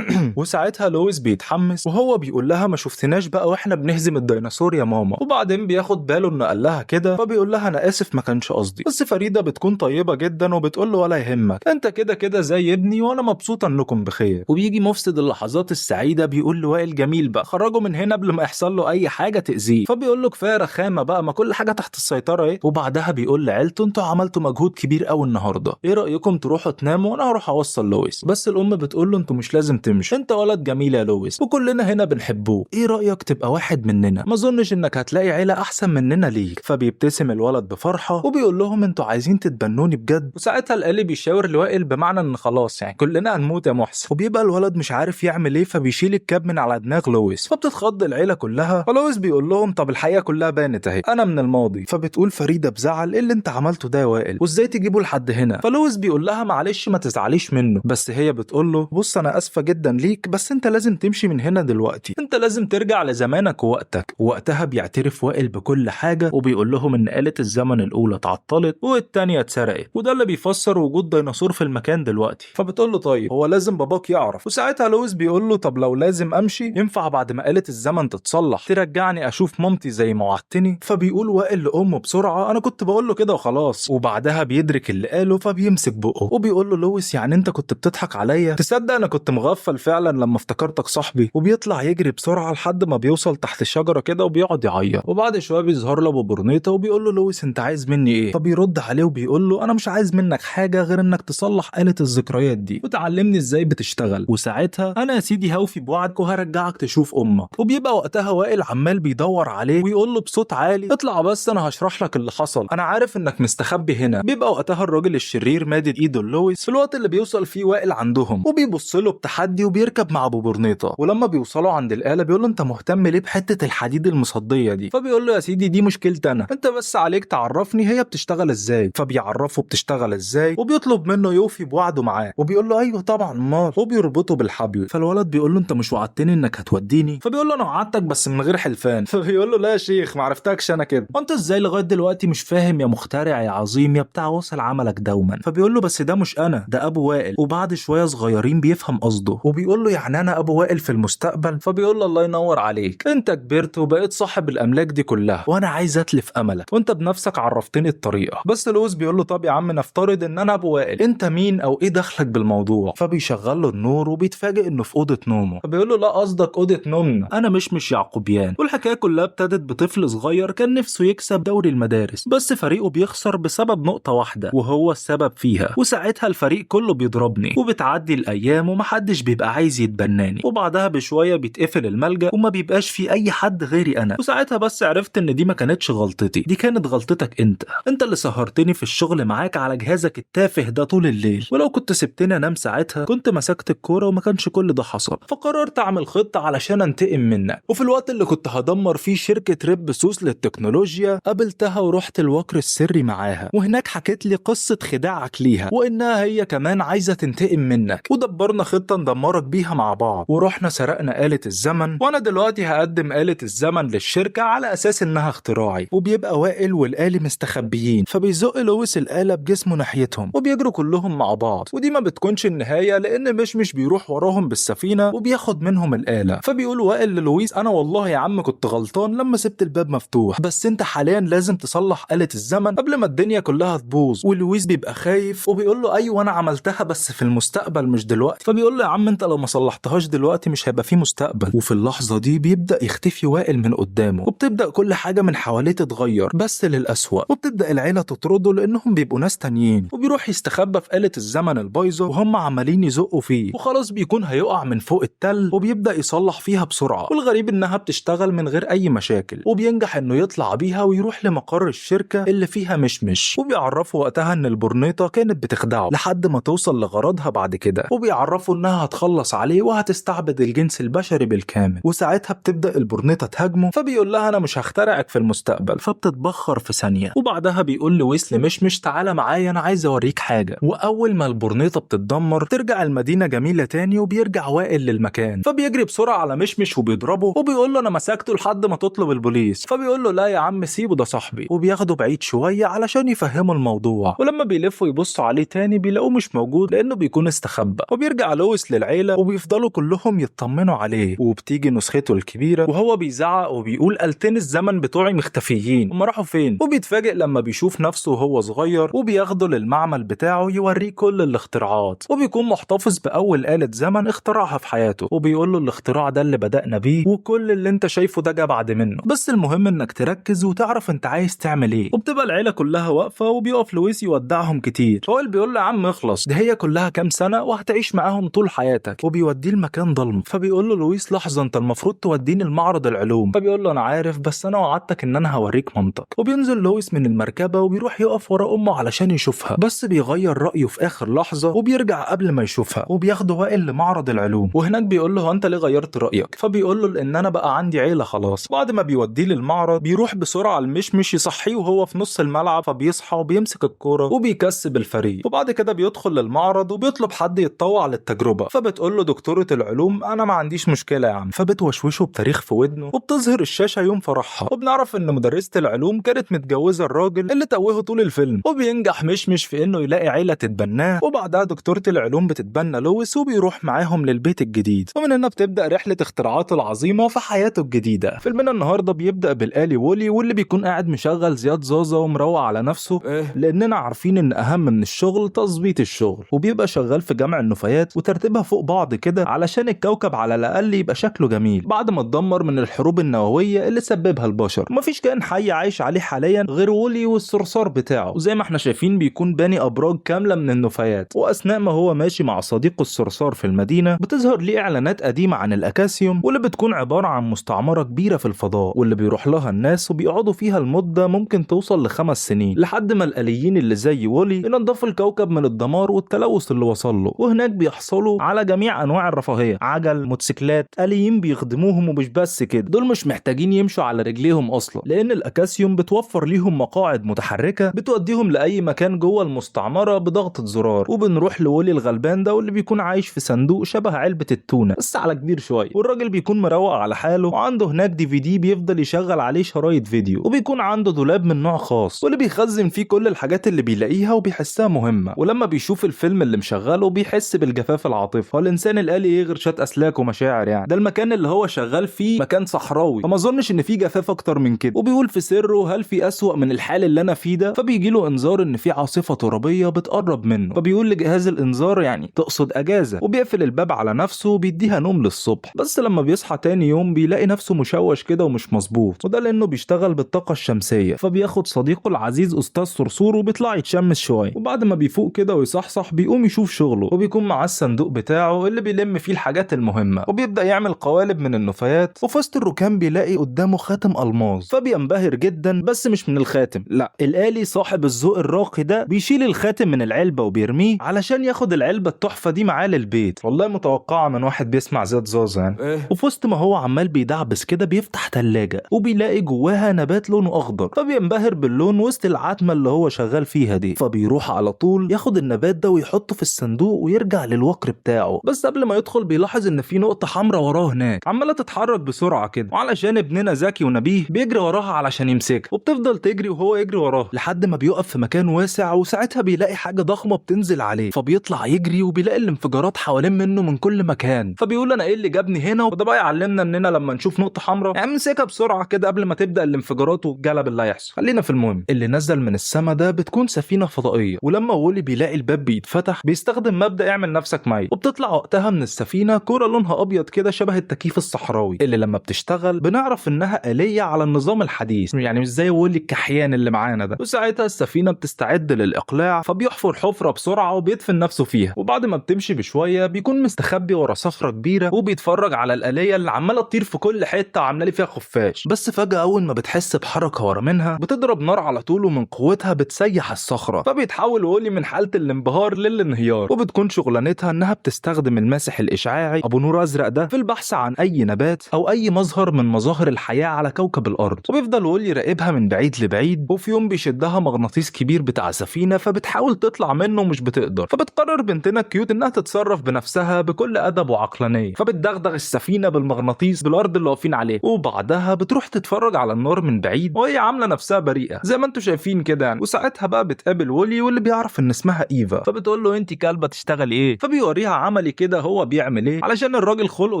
وساعتها لويس بيتحمس وهو بيقول لها ما شفتناش بقى واحنا بنهزم الديناصور سوري يا ماما. وبعدين بياخد باله انه قال لها كده، فبيقول لها انا اسف ما كانش قصدي. بس فريدة بتكون طيبة جدا وبتقول له ولا يهمك، انت كده كده زي ابني وانا مبسوطة انكم بخير. وبيجي مفسد اللحظات السعيدة بيقول لوائل جميل بقى خرجه من هنا قبل ما يحصل له اي حاجة تأذيه. فبيقول له كفاية رخامة بقى، ما كل حاجة تحت السيطرة ايه. وبعدها بيقول لعيلته انتوا عملتوا مجهود كبير قوي النهارده، ايه رأيكم تروحوا تناموا وانا هروح اوصل لويس. بس الام بتقول له انتوا مش لازم تمشي، انت ولد جميل يا لويس وكلنا هنا بنحبوه، ايه رأيك تبقى واحد مننا، ما اظنش انك هتلاقي عيلة احسن مننا ليك. فبيبتسم الولد بفرحة وبيقول لهم انتوا عايزين تتبنوني بجد. وساعتها القلي بيشاور لوائل بمعنى ان خلاص يعني كلنا هنموت يا محسن. وبيبقى الولد مش عارف يعمل ايه، فبيشيل الكاب من على دماغ لويس، فبتتخض العيلة كلها. فلويس بيقول لهم طب الحقيقة كلها بانت اهي، انا من الماضي. فبتقول فريدة بزعل ايه اللي انت عملته ده يا وائل، وازاي تجيبه لحد هنا. فلويس بيقول لها معلش ما تزعليش منه، بس هي بتقول له بص انا اسفة جدا ليك، بس انت لازم تمشي من هنا دلوقتي، انت لازم ترجع لزمانك ووقتك. وقتها بيعترف وائل بكل حاجة وبيقول لهم ان آلة الزمن الاولى اتعطلت والتانية اتسرقت، وده اللي بيفسر وجود ديناصور في المكان دلوقتي. فبتقول له طيب هو لازم باباك يعرف. وساعتها لويس بيقول له طب لو لازم امشي ينفع بعد ما آلة الزمن تتصلح ترجعني اشوف مامتي زي ما وعدتني. فبيقول وائل لامه بسرعة انا كنت بقول له كده وخلاص. وبعدها بيدرك اللي قاله فبيمسك بقه وبيقول له لويس يعني انت كنت بتضحك عليا، تصدق انا كنت مغفل فعلا لما افتكرتك صاحبي. وبيطلع يجري بسرعة لحد ما بيوصل تحت الشجرة كده وبيقعد يعيط. وبعد شوية بيظهر له ابو برنيطة وبيقول له لويس انت عايز مني ايه. فبيرد عليه وبيقول له انا مش عايز منك حاجة غير انك تصلح آلة الذكريات دي وتعلمني ازاي بتشتغل، وساعتها انا يا سيدي هوفي بوعدك وهرجعك تشوف امك. وبيبقى وقتها وائل عمال بيدور عليه ويقول له بصوت عالي اطلع بس انا هشرح لك اللي حصل، انا عارف انك مستخبي هنا. بيبقى وقتها الراجل الشرير مادد ايده لويس في الوقت اللي بيوصل فيه وائل عندهم، وبيبص له بتحدي وبيركب مع ابو برنيطة. ولما بيوصلوا عند الآلة بيقول له انت مهتم ليه بحتة الحديد المصدية دي. فبيقول له يا سيدي دي مشكلتي انا، انت بس عليك تعرفني هي بتشتغل ازاي. فبيعرفه بتشتغل ازاي وبيطلب منه يوفي بوعده معاه، وبيقول له ايوه طبعا مال، وبيربطه بالحبل. فالولد بيقول له انت مش وعدتني انك هتوديني. فبيقول له انا وعدتك بس من غير حلفان. فبيقول له لا يا شيخ ما عرفتكش انا كده، وانت ازاي لغايه دلوقتي مش فاهم يا مخترع يا عظيم يا بتاع وصل عملك دوما. فبيقول له بس ده مش انا، ده ابو وائل. وبعد شويه صغيرين بيفهم قصده وبيقول له يعني انا ابو وائل في المستقبل. فبيقول له الله ينور عليك، انت كبرت وبقيت صاحب الاملاك دي كلها وانا عايز اتلف املك وانت بنفسك عرفتني الطريقه. بس لويس بيقول له طب يا عم نفترض ان انا ابو وائل، انت مين او ايه دخلك بالموضوع. فبيشغل له النور وبيتفاجئ انه في اوضه نومه. فبيقول له لا قصدك اوضه نومنا، انا مش يعقوبيان. والحكايه كلها ابتدت بطفل صغير كان نفسه يكسب دوري المدارس بس فريقه بيخسر بسبب نقطه واحده وهو السبب فيها، وساعتها الفريق كله بيضربني. وبتعدي الايام ومحدش بيبقى عايز يتبناني، وبعدها بشويه بيتقفل الملجأ وما بيبقاش في اي حد غيري انا. وساعتها بس عرفت ان دي ما كانتش غلطتي، دي كانت غلطتك انت اللي سهرتني في الشغل معاك على جهازك التافه ده طول الليل، ولو كنت سبتني انام ساعتها كنت مسكت الكوره وما كانش كل ده حصل. فقررت اعمل خطه علشان انتقم منك. وفي الوقت اللي كنت هدمر فيه شركه ريب سوس للتكنولوجيا قابلتها ورحت الوكر السري معاها، وهناك حكيت لي قصه خداعك ليها وانها هي كمان عايزه تنتقم منك، ودبرنا خطه ندمرك بيها مع بعض. ورحنا سرقنا آلة الزمن، وانا دلوقتي هقدم آلة الزمن للشركه على اساس انها اختراعي. وبيبقى وائل والآلي مستخبيين، فبيزق لويس الآلة بجسمه ناحيتهم وبيجروا كلهم مع بعض. ودي ما بتكونش النهايه لان مش بيروح وراهم بالسفينه وبياخد منهم الآلة. فبيقول وائل للويس انا والله يا عم كنت غلطان لما سبت الباب مفتوح، بس انت حاليا لازم تصلح آلة الزمن قبل ما الدنيا كلها تبوظ. ولويس بيبقى خايف وبيقول له ايوه انا عملتها بس في المستقبل مش دلوقتي. فبيقول له يا عم انت لو ما صلحتهاش دلوقتي مش هيبقى في مستقبل. وفي اللحظه دي بيبدا يختفي وائل من قدامه وبتبدا كل حاجه من حواليه تتغير بس للأسوأ، وبتبدا العيله تطرده لانهم بيبقوا ناس تانيين. وبيروح يستخبى في آلة الزمن البايظه وهم عمالين يزقوا فيه، وخلاص بيكون هيقع من فوق التل وبيبدا يصلح فيها بسرعه. والغريب انها بتشتغل من غير اي مشاكل، وبينجح انه يطلع بيها ويروح لمقر الشركه اللي فيها مشمش. وبيعرفوا وقتها ان البرنيطه كانت بتخدعه لحد ما توصل لغرضها بعد كده، وبيعرفوا انها هتخلص عليه وهتستعبد الجنس البشري بالكامل. وساعتها بتبدا البرنيطه تهاجمه، فبيقول لها انا مش هخترعك في المستقبل، فبتتبخر في ثانيه. وبعدها بيقول لويس لمشمش تعالى معايا انا عايز اوريك حاجه. واول ما البرنيطه بتتدمر ترجع المدينه جميله تاني وبيرجع وائل للمكان، فبيجري بسرعه على مشمش وبيضربه وبيقول له انا مسكته لحد ما تطلب البوليس. فبيقول له لا يا عم سيبه ده صاحبي، وبياخده بعيد شويه علشان يفهموا الموضوع. ولما بيلفوا يبصوا عليه تاني بيلاقوه مش موجود لانه بيكون استخبى. وبيرجع لويس للعيله وبيفضلوا كلهم يطمنوا عليه، وبتيجي نسخته الكبيره وهو بيزعق وبيقول آلتين الزمن بتوعي مختفيين، هما راحوا فين؟ وبيتفاجئ لما بيشوف نفسه وهو صغير وبياخده للمعمل بتاعه يوريه كل الاختراعات، وبيكون محتفظ بأول آلة زمن اخترعها في حياته، وبيقول له الاختراع ده اللي بدأنا بيه وكل اللي انت شايفه ده جه بعد منه، بس المهم انك تركز وتعرف انت عايز تعمل ايه. وبتبقى العيلة كلها واقفة وبيقف لويس يودعهم كتير، هو اللي بيقول له يا عم اخلص، ده هي كلها كام سنة وهتعيش معاهم طول حياتك، وبيوديه المكان ضلمه. فبيقول له لويس لحظة، انت المفروض توديني المعرض العلوم. فبيقول له انا عارف بس انا وعدتك ان انا هوريك مامتك. وبينزل لويس من المركبة وبيروح يقف ورا امه علشان يشوفها، بس بيغير رأيه في اخر لحظة وبيرجع قبل ما يشوفها، وبياخده وائل لمعرض العلوم. وهناك بيقول له انت ليه غيرت رأيك؟ فبيقول له لان انا بقى عندي عيلة خلاص. بعد ما بيوديه للمعرض بيروح بسرعة المشمش يصحيه وهو في نص الملعب، فبيصحى وبيمسك الكورة وبيكسب الفريق. وبعد كده بيدخل للمعرض وبيطلب حد يتطوع للتجربة، فبتقول له دكتورة العلوم انا ما عنديش مشكلة يا عم، فبتوشوشه بتاريخ في ودنه وبتظهر الشاشة يوم فرحها، وبنعرف ان مدرسة العلوم كانت متجوزة الراجل اللي توهه طول الفيلم، وبينجح مشمش في انه يلاقي عيلة تتبناه. وبعدها دكتورة العلوم بتتبنى لويس وبيروح معاهم للبيت الجديد، ومن هنا بتبدأ رحلة اختراعاته العظيمة في حياته الجديدة. فيلمنا النهاردة بيبدأ بالآلي وولي، واللي بيكون قاعد مشغل زياد زازا ومروق على نفسه لاننا عارفين ان اهم من الشغل تظبيط الشغل، وبيبقى شغال في جمع النفايات وترتيبها فوق بعض كده علشان الكوكب على الاقل يبقى شكله جميل بعد ما اتدمر من الحروب النوويه اللي سببها البشر. ومفيش كائن حي عايش عليه حاليا غير وولي والصرصار بتاعه، وزي ما احنا شايفين بيكون باني ابراج كامله من النفايات. واثناء ما هو ماشي مع صديقه الصرصار في المدينه بتظهر ليه اعلانات قديمه عن الاكاسيوم، واللي بتكون عباره عن مستعمره كبيره في الفضاء واللي بيروح لها الناس وبيقعدوا فيها المده ممكن توصل ل5 سنين، لحد ما الآليين اللي زي وولي ينضفوا الكوكب من الدمار والتلوث اللي وصل له. وهناك بيحصلوا على جميع انواع الرفاهيه، عجل، موتوسيكلات، آليين بيخدموهم. ومش بس كده، دول مش محتاجين يمشوا على رجليهم اصلا، لان الاكاسيوم بتوفر ليهم مقاعد متحركه بتوديهم لاي مكان جوه المستعمره بضغطه زرار. وبنروح لولي الغلبان ده واللي بيكون عايش في صندوق شبه علبه التونه بس على كبير شويه، والراجل بيكون مروق على حاله وعنده هناك DVD بيفضل يشغل عليه شرايط فيديو، وبيكون عنده دولاب من نوع خاص واللي بيخزن فيه كل الحاجات اللي بيلاقيها وبيحسها مهمه. ولما بيشوف الفيلم اللي مشغله بيحس بالجفاف العاطفي، هو الانسان الآلي ايه غير شات اسلاك ومشاعر يعني؟ ده المكان اللي هو شغال فيه مكان صحراوي، فما اظنش ان فيه جفاف اكتر من كده. وبيقول في سره هل في اسوأ من الحال اللي انا فيه ده؟ فبيجي له انذار ان في عاصفه ترابيه بتقرب منه، فبيقول لجهاز الانذار يعني تقصد اجازه، وبيقفل الباب على نفسه وبيديها نوم للصبح. بس لما بيصحى تاني يوم بيلاقي نفسه مشوش كده ومش مظبوط، وده لانه بيشتغل بالطاقه الشمسيه. فبياخد صديقه العزيز استاذ صرصور وبيطلع يتشمس شويه، وبعد ما بيفوق كده ويصحصح بيقوم يشوف شغله، وبيكون معاه الصندوق بتاعه اللي بيلم فيه الحاجات المهمه، وبيبدا يعمل قوالب من النفايات. وفي وسط الركام بيلاقي قدامه خاتم الماظ، فبينبهر جدا بس مش من الخاتم، لا، الآلي صاحب الذوق الراقي ده بيشيل الخاتم من العلبه وبيرميه علشان ياخد العلبه التحفه دي معاه للبيت. والله متوقعه من واحد بيسمع زياد زازا يعني. وفي وسط ما هو عمال بيدعبس كده بيفتح ثلاجه وبيلاقي جواها نبات لونه اخضر، فبينبهر باللون وسط العتمه اللي هو شغال فيها دي، فبيروح على طول ياخد النبات ده ويحطه في الصندوق ويرجع للوكر بتاعه. بس قبل ما يدخل بيلاحظ ان في نقطه حمراء وراه هناك عماله تتحرك بسرعه كده، وعلشان ابننا زكي ونبيه بيجري وراها علشان يمسكها، وبتفضل تجري وهو يجري وراها لحد ما بيقف في مكان واسع، وساعتها بيلاقي حاجه ضخمه بتنزل عليه، فبيطلع يجري وبيلاقي الانفجارات حوالين منه من كل مكان. فبيقول انا ايه اللي جابني هنا؟ وده بقى يعلمنا اننا لما نشوف نقطه حمراء يعني نمسكها بسرعه كده قبل ما تبدا الانفجارات والجلب اللي هيحصل. خلينا في المهم، اللي نزل من السما ده بتكون سفينه فضائيه، ولما وولي بيلاقي الباب بيتفتح بيستخدم مبدا اعمل نفسك معي، وبتطلع وقتها من السفينه كوره لونها ابيض كده شبه التكييف الصحراوي اللي لما بتشتغل بنعرف انها آلية على النظام الحديث، يعني مش زي وولي الكحيان اللي معانا ده. وساعتها السفينه بتستعد للاقلاع، فبيحفر حفره بسرعه وبيدفن نفسه فيها، وبعد ما بتمشي بشويه بيكون مستخبي ورا صخره كبيره وبيتفرج على الآلية اللي عماله تطير في كل حته وعامله لي فيها خفاش. بس فجاه اول ما بتحس بحركه ورا منها بتضرب نار على طول، ومن قوتها بتسيح الصخره، فبيتحول وولي من حاله الانبهار للانهيار. وبتكون شغلانتها انها بتستخدم الماسح الاشعاعي ابو نور ازرق ده في البحث عن اي نبات او اي مظهر من مظاهر الحياه على كوكب الارض، وبيفضل وولي يراقبها من بعيد لبعيد. وفي يوم بيشدها مغناطيس كبير بتاع سفينه، فبتحاول تطلع منه ومش بتقدر، فبتقرر بنتنا كيوت انها تتصرف بنفسها بكل ادب وعقلانيه، فبتدغدغ السفينه بالمغناطيس بالارض اللي واقفين عليه، وبعدها بتروح تتفرج على النار من بعيد وهي عامله نفسها بريئه زي ما انتم شايفين كده يعني. وساعتها بقى بتقابل وولي واللي بيعرف ان اسمها ايفا، فبتقول له انت كلبه تشتغل ايه؟ فبيوريها عملي كده هو بيعمل ايه علشان الراجل خلقه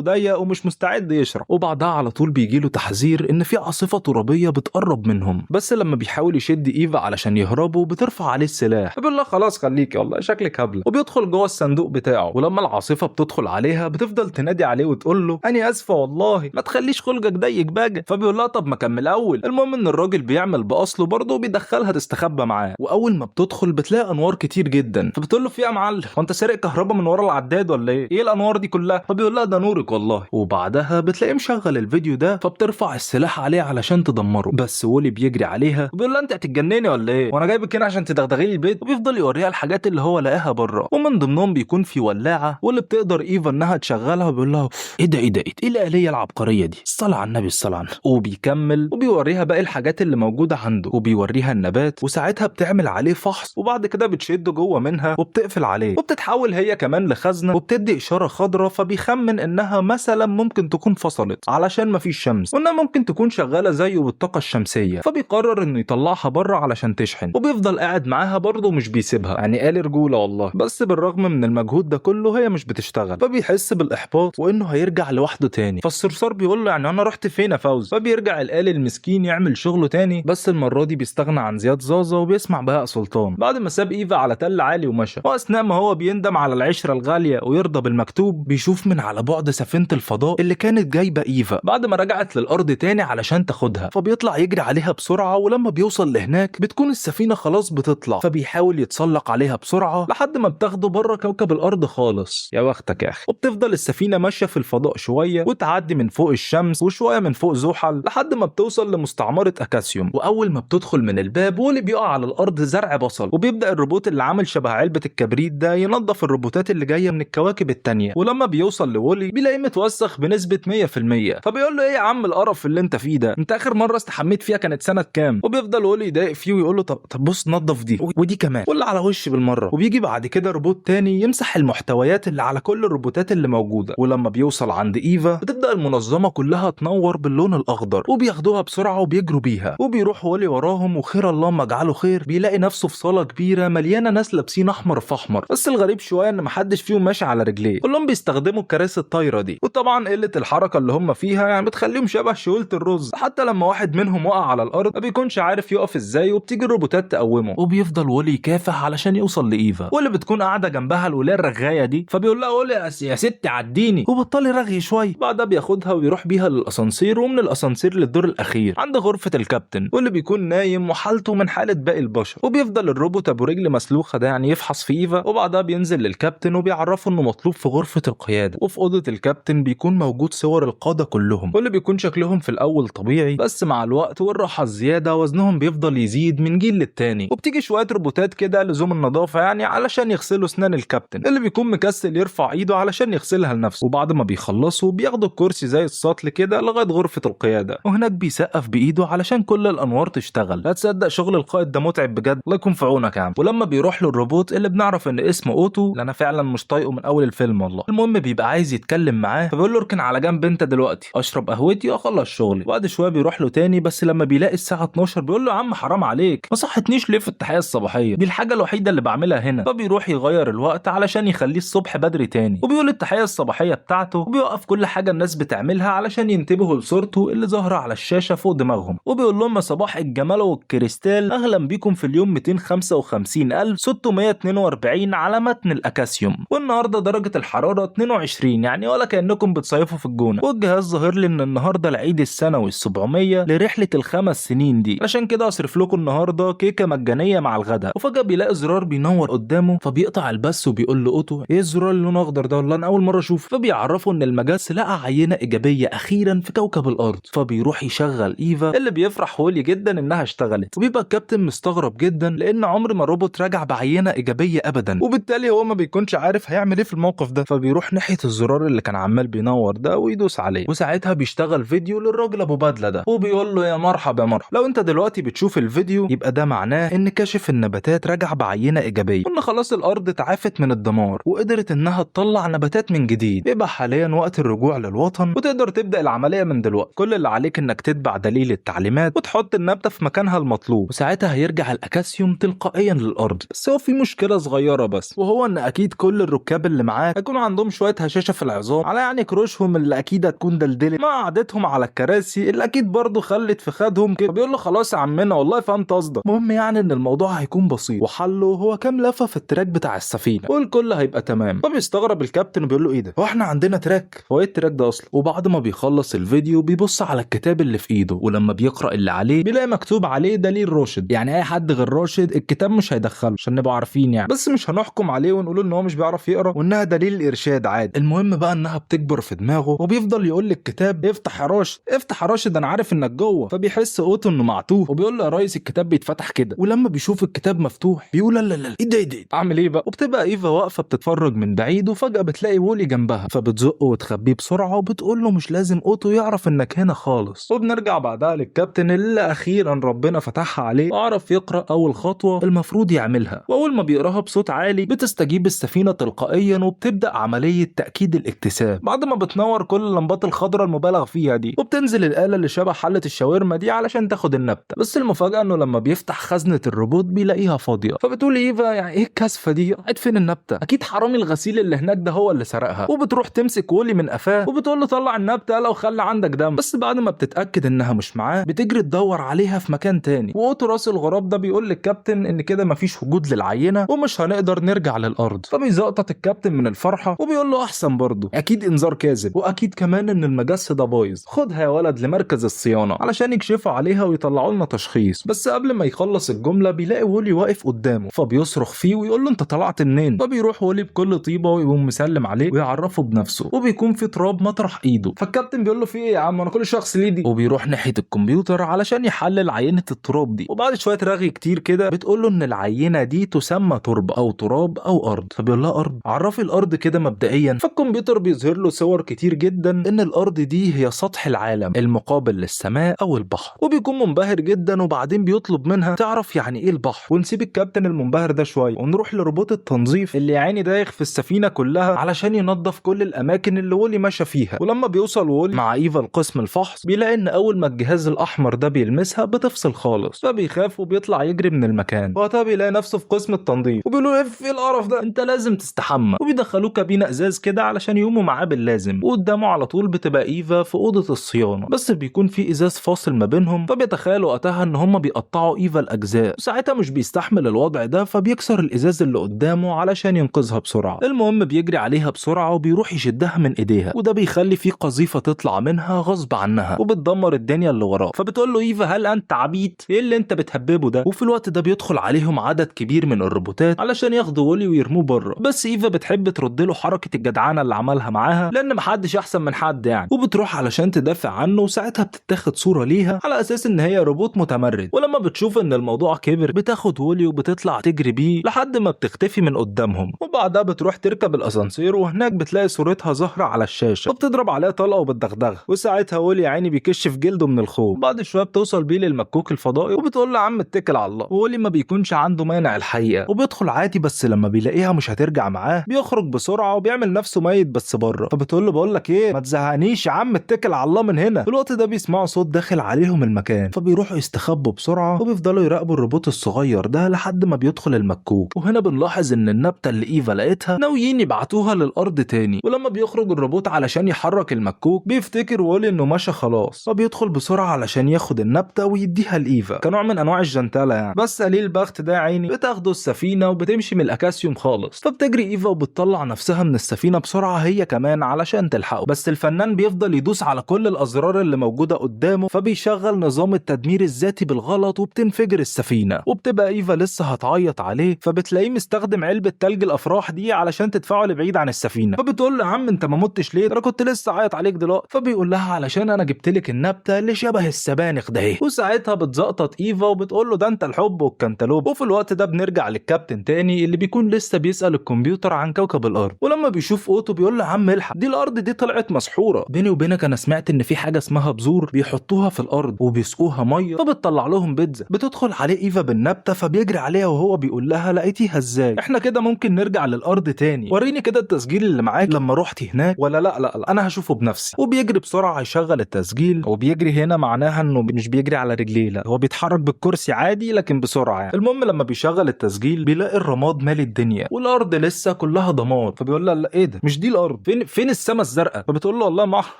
ضيق ومش مستعد يشرب. وبعدها على طول بيجيله تحذير ان في عاصفة ترابية بتقرب منهم، بس لما بيحاول يشد ايفا علشان يهربوا بترفع عليه السلاح، بيقول لها خلاص خليكي والله شكلك هبلة، وبيدخل جوه الصندوق بتاعه. ولما العاصفة بتدخل عليها بتفضل تنادي عليه وتقول له انا اسفة والله ما تخليش خلقك ضيق بقى. فبيقول لها طب ما كمل اول. المهم ان الراجل بيعمل باصله برضه وبيدخلها تستخبى معاه، واول ما بتدخل بتلاقي انوار كتير جدا، فبتقول له في يا معلم وانت سارق كهرباء من ورا العداد ولا ايه الانوار دي كلها؟ فبيقول لها ده نورك والله. وبعدها بتلاقيه مشغل الفيديو ده، فبترفع السلاح عليه علشان تدمره، بس وولي بيجري عليها وبيقول لها انت هتتجنني ولا ايه وانا جايبك هنا عشان تدغدغي لي البيت؟ وبيفضل يوريها الحاجات اللي هو لقاها بره، ومن ضمنهم بيكون في ولاعه واللي بتقدر ايفا انها تشغلها. وبيقول لها ايه ده ايه الآلية العبقريه دي، الصلاه على النبي الصلاه على النبي. وبيكمل وبيوريها باقي الحاجات اللي موجوده عنده، وبيوريها النبات، وساعتها بتعمل عليه فحص، وبعد كده بتشده جوه منها وبتقفل عليه، وبتتحول هي كمان لخزنه، وبتدي اشاره خضراء، فبيخمن انها مثلا ممكن تكون فصلت علشان مفيش شمس، وانها ممكن تكون شغاله زيه بالطاقه الشمسيه، فبيقرر انه يطلعها بره علشان تشحن، وبيفضل قاعد معاها برضه مش بيسيبها، يعني قال رجوله والله. بس بالرغم من المجهود ده كله هي مش بتشتغل، فبيحس بالاحباط وانه هيرجع لوحده تاني. فالصرصار بيقول له يعني انا رحت فين يا فوز؟ فبيرجع الآلي المسكين يعمل شغله تاني، بس المره دي بيستغنى عن زياد زازا وبيسمع بهاء سلطان بعد ما ساب ايفا على تل عالي ومشى. واثناء ما هو بيندم على العشره الغاليه ويرضى بالمكتوب، بيشوف من على بعد سفينه الفضاء اللي كانت جايبه ايفا بعد ما رجعت للارض تاني علشان تاخدها، فبيطلع يجري عليها بسرعه، ولما بيوصل لهناك بتكون السفينه خلاص بتطلع، فبيحاول يتسلق عليها بسرعه لحد ما بتاخده بره كوكب الارض خالص. يا بختك يا اخي. وبتفضل السفينه ماشيه في الفضاء شويه وتعدي من فوق الشمس وشويه من فوق زحل لحد ما بتوصل لمستعمره اكاسيوم. واول ما بتدخل من الباب وولي بيقع على الارض زرع بصل، وبيبدا الروبوت اللي عامل شبه علبه الكبريت ده ينظف الروبوتات اللي جايه من الكواكب التانيه. ولما بيوصل لولي بيلاقيه متوسخ بنسبه 100%، فبيقول له ايه يا عم القرف اللي انت فيه ده، انت اخر مره استحميت فيها كانت سنه كام؟ وبيفضل وولي يضايق فيه ويقول له طب بص نظف دي ودي كمان ولا على وش بالمره. وبيجي بعد كده روبوت تاني يمسح المحتويات اللي على كل الروبوتات اللي موجوده. ولما بيوصل عند ايفا بتبدا المنظمه كلها تنور باللون الاخضر، وبياخدوها بسرعه وبيجروا بيها، وبيروح وولي وراهم، وخير الله ما جعله خير بيلاقي نفسه في صاله كبيره مليانه ناس لابسين احمر في احمر، بس الغريب شويه ان محدش فيهم ماشي على رجليه، كلهم بيستخدموا الكراسي الطايره دي، وطبعا قله الحركه اللي هم فيها يعني بتخليهم شبه شويله الرز، حتى لما واحد منهم وقع على الارض ما بيكونش عارف يقف ازاي، وبتيجي الروبوتات تقومه، وبيفضل وولي يكافح علشان يوصل لايفا، واللي بتكون قاعده جنبها الولايه الرغايه دي، فبيقول لها وولي يا ست عديني، وبطلي رغي شويه. بعدها بياخدها ويروح بيها للاسانسير، ومن الاسانسير للدور الاخير عند غرفه الكابتن، واللي بيكون نايم وحالته من حاله باقي البشر، وبيفضل الروبوت ابو رجل مسلوخه ده يعني يفحص في ايفا، وبعدها بينزل للكابتن وبيعرفه انه مطلوب في غرفه القياده. وفي اوضه الكابتن بيكون موجود صور القاده كلهم، واللي بيكون شكلهم في الاول طبيعي، بس مع الوقت والراحه الزياده وزنهم بيفضل يزيد من جيل للتاني، وبتيجي شويه روبوتات كده لزوم النظافه يعني علشان يغسلوا اسنان الكابتن اللي بيكون مكسل يرفع ايده علشان يغسلها لنفسه. وبعد ما بيخلصوا بياخدوا الكرسي زي السطل كده لغايه غرفه القياده، وهناك بيسقف بايده علشان كل الانوار تشتغل. لا تصدق شغل القائد ده متعب بجد، الله يكون في عونك يا عم. ولما بيروح له الروبوت اللي بنعرف ان اسمه اوتو، اللي انا فعلا مش طايقه من اول الفيلم والله، المهم بيبقى عايز يتكلم معاه، فبيقول له اركن على جنب انت دلوقتي اشرب قهوتي واخلص شغلي. بعد شويه بيروح له تاني، بس لما بيلاقي الساعه 12 بيقول له يا عم حرام عليك ما صحتنيش ليه في التحيه الصباحيه دي، الحاجه الوحيده اللي بعملها هنا. فبيروح يغير الوقت علشان يخليه الصبح بدري تاني، وبيقول التحيه الصباحيه بتاعته، وبيوقف كل حاجه الناس بتعملها علشان ينتبهوا لصورته اللي ظاهره على الشاشه فوق دماغهم، وبيقول لهم صباح الجمال والكريستال، اهلا بيكم في اليوم 255642 على متن الاكاسيوم، والنهارده درجه الحراره 22، يعني ولا كانكم بتصيفوا في الجونه. والجهاز ظاهر لي ان النهارده العيد السنوي ال700 لرحله ال5 سنين دي، عشان كده اصرف لكم النهارده كيكه مجانيه مع الغداء. وفجاه بيلاقي زرار بينور قدامه، فبيقطع البث وبيقول له اوتو ايه الزرار اللي لونه اخضر ده، والله انا اول مره اشوفه. فبيعرفوا ان المجس لقى عينه ايجابيه اخيرا في كوكب الارض، فبيروح يشغل ايفا اللي بيفرح وولي جدا انها اشتغلت، وبيبقى الكابتن مستغرب جدا لان عمر ما روبوت راجع بعينه ايجابيه ابدا، وبالتالي هو ما بيكونش عارف هيعمل ايه في الموقف ده، فبيروح ناحيه الزرار اللي كان عمال بينور ده ويدوس عليه، وساعتها بيشتغل فيديو للراجل ابو بدله ده، وبيقول له يا مرحبا يا مرحبا، لو انت دلوقتي بتشوف الفيديو يبقى ده معناه ان كاشف النباتات رجع بعينه ايجابيه، وان خلاص الارض تعافت من الدمار وقدرت انها تطلع نباتات من جديد. بيبقى حاليا وقت الرجوع للوطن، وتقدر تبدا العمليه من دلوقتي، كل اللي عليك انك تتبع دليل التعليمات وتحط النبته في مكانها المطلوب، وساعتها هيرجع الاكاسيوم تلقائيا للارض. بس هو في مشكله صغيره بس، وهو ان اكيد كل الركاب اللي معاك هيكونوا عندهم شويه هشاشه في العظام على يعني كروشهم اللي اكيد هتكون دلدلت مع قعدتهم على الكراسي اللي اكيد برضه خلت في خدهم كده. فبيقول له خلاص يا عمنا والله فهمت قصدك. المهم يعني ان الموضوع هيكون بسيط، وحله هو كام لفه في التراك بتاع السفينه والكل هيبقى تمام. فبيستغرب الكابتن وبيقول له ايه ده، هو احنا عندنا تراك؟ هو ايه التراك ده اصلا؟ وبعد ما بيخلص الفيديو بيبص على الكتاب اللي في ايده، ولما بيقرا اللي عليه بيلاقي مكتوب عليه دليل راشد. يعني اي حد غير راشد الكتاب مش هيدخله عشان نبقى عارفين يعني، بس مش هنحكم عليه ونقول ان هو مش بيعرف يقرا وانها دليل الارشاد عادي. المهم بقى انها بتكبر في دماغه وبيفضل يقول للكتاب افتح يا راشد افتح يا راشد انا عارف انك جوه. فبيحس اوتو انه معتوه وبيقول له يا ريس الكتاب بيتفتح كده. ولما بيشوف الكتاب مفتوح بيقول لا لا لا ايه ده ايه ده اعمل ايه بقى. وبتبقى ايفا واقفه بتتفرج من بعيد وفجاه بتلاقي وولي جنبها، فبتزقه وتخبيه بسرعه وبتقول له مش لازم اوتو يعرف انك هنا خالص. وبنرجع بعدها للكابتن اللي اخيرا ربنا فتحها عليه وعرف يقرا اول خطوه المفروض يعملها، واول ما بيقراها بصوت عالي بتستجيب السفينه تلقائيا وبتبدا عمليه تاكيد الاكتساب بعد ما بتنور كل اللمبات الخضراء المبالغ فيها دي. وبتنزل الاله اللي شبه حله الشاورما دي علشان تاخد النبته، بس المفاجاه انه لما بيفتح خزنه الروبوت بيلاقيها فاضيه. فبتقول ايفا يعني ايه الكثفه دي، قاعد فين النبته؟ اكيد حرامي الغسيل اللي هناك ده هو اللي سرقها. وبتروح تمسك وولي من قفاه وبتقول له طلع النبته لو خلى عندك دم. بس بعد ما بتتاكد انها مش معاه بتجري تدور عليها في مكان تاني. واوتو راس الغراب ده بيقول للكابتن ان كده مفيش وجود للعينه ومش هنقدر نرجع للارض. فبيزقطط الكابتن من الفرحه وبيقول له احسن برضه، اكيد انذار كاذب، واكيد كمان ان المجس ده بايظ، خدها يا ولد لمركز الصيانه علشان يكشفوا عليها ويطلعوا لنا تشخيص. بس قبل ما يخلص الجمله بيلاقي وولي واقف قدامه فبيصرخ فيه ويقول له انت طلعت منين. فبيروح وولي بكل طيبه ويقوم مسلم عليه ويعرفه بنفسه، وبيكون في تراب مطرح ايده. فالكابتن بيقول له في ايه يا عم انا كل شخص ليه دي، وبيروح ناحيه الكمبيوتر علشان يحلل عينه التراب دي. وبعد شويه رغي كتير كده بتقول له ان العينه دي تسمى تربه او تراب او ارض. فبيقول لها ارض، عرفي الارض كده مبدئيا. فالكمبيوتر بيظهر له صور كتير جدا ان الارض دي هي سطح العالم المقابل للسماء او البحر، وبيكون منبهر جدا. وبعدين بيطلب منها تعرف يعني ايه البحر. ونسيب الكابتن المنبهر ده شويه ونروح لروبوت التنظيف اللي يعني دايخ في السفينه كلها علشان ينظف كل الاماكن اللي وولي ماشى فيها. ولما بيوصل وولي مع ايفا لقسم الفحص بيلاقي ان اول ما الجهاز الاحمر ده بيلمسها بتفصل خالص، فبيخاف وبيطلع يجري من المكان. وقتها بيلاقي نفسه في قسم التنظيف وبيقولوا ايه القرف ده انت لازم تستحمى. وبيدخلوه كابينه ازاز كده علشان يقوموا معاه باللازم، وقدامه على طول بتبقى ايفا في اوضه الصيانه، بس بيكون في ازاز فاصل ما بينهم. فبيتخيل وقتها ان هم بيقطعوا ايفا الاجزاء، وساعتها مش بيستحمل الوضع ده فبيكسر الازاز اللي قدامه علشان ينقذها بسرعه. المهم بيجري عليها بسرعه وبيروح يشدها من ايديها، وده بيخلي في قذيفه تطلع منها غصب عنها وبتدمر الدنيا اللي وراه. فبتقول له ايفا هل انت عبيط، ايه اللي انت بتهببه ده. وفي الوقت ده بيدخل عليهم عدد كبير من الروبوتات علشان ياخدوا وولي ويرموه بره، بس ايفا بتحب ترد له حركه الجدعانه اللي عملها معاها لان محدش احسن من حد يعني، وبتروح علشان تدافع عنه. وساعتها بتتاخد صوره ليها على اساس ان هي روبوت متمرد. ولما بتشوف ان الموضوع كبر بتاخد وولي وبتطلع تجري بيه لحد ما بتختفي من قدامهم. وبعدها بتروح تركب الاسانسير وهناك بتلاقي صورتها ظاهره على الشاشه وبتضرب عليها طلقه وبتدغدغها. وساعتها وولي يا عيني بيكشف جلده من الخوف. بعد شويه بتوصل بيه للمكوك الفضائي وبتقول له عم اتكل على الله. وولي ما بيكونش عنده مانع الحقيقه وبيدخل عادي، بس لما بيلاقيها مش هترجع معاه بيخرج بسرعه وبيعمل نفسه ميت بس بره. فبتقول له بقول لك ايه ما تزهقنيش يا عم اتكل على الله من هنا. في الوقت ده بيسمعوا صوت داخل عليهم المكان فبيروحوا يستخبوا بسرعه وبيفضلوا يراقبوا الروبوت الصغير ده لحد ما بيدخل المكوك. وهنا بنلاحظ ان النبته اللي ايفا لقيتها ناويين يبعتوها للارض تاني. ولما بيخرج الروبوت علشان يحرك المكوك بيفتكر وولي انه ماشى خلاص، فبيدخل بسرعه علشان ياخد النبته ويديها لايفا كنوع من انواع الجنتاله يعني. بس قليل البخت ده عيني بتاخده السفينه وبتمشي من الاكاسيوم خالص. فبتجري ايفا وبتطلع نفسها من السفينه بسرعه هي كمان علشان تلحقه، بس الفنان بيفضل يدوس على كل الازرار اللي موجوده قدامه فبيشغل نظام التدمير الذاتي بالغلط وبتنفجر السفينه. وبتبقى ايفا لسه هتعيط عليه فبتلاقيه مستخدم علبه تلج الافراح دي علشان تدفعه لبعيد عن السفينه. فبتقول له يا عم انت ما متش ليه، انا كنت لسه عيط عليك دلوقتي. فبيقول لها علشان انا جبت لك النبته اللي شبه السبانخ ده. وساعتها بتزقطط ايفا وبتقول له ده انت الحب والكنتالوب. وفي الوقت ده بنرجع للكابتن تاني اللي بيكون لسه بيسال الكمبيوتر عن كوكب الارض. ولما بيشوف اوتو بيقول له يا عم الحق دي الارض دي طلعت مسحوره. بيني وبينك انا سمعت ان في حاجه اسمها بذور بيحطوها في الارض وبيسقوها ميه فبتطلع لهم بيتزا. بتدخل عليه ايفا بالنبته فبيجري عليها وهو بيقول لها لقيتيها ازاي، احنا كده ممكن نرجع للارض تاني، وريني كده التسجيل اللي معاك لما رحت هناك ولا لا انا هشوفه بنفسي. وبيجري بسرعه يشغل التسجيل. وبيجري هنا معناها انه مش بيجري على رجليه، لا هو بيتحرك بالكرسي عادي لكن بسرعه يعني. المهم لما بيشغل التسجيل بيلاقي الرماد مالي الدنيا والارض لسه كلها دمار. فبيقول لها لا ايه ده مش دي الارض، فين السما الزرقاء. فبتقول له والله ما اعرف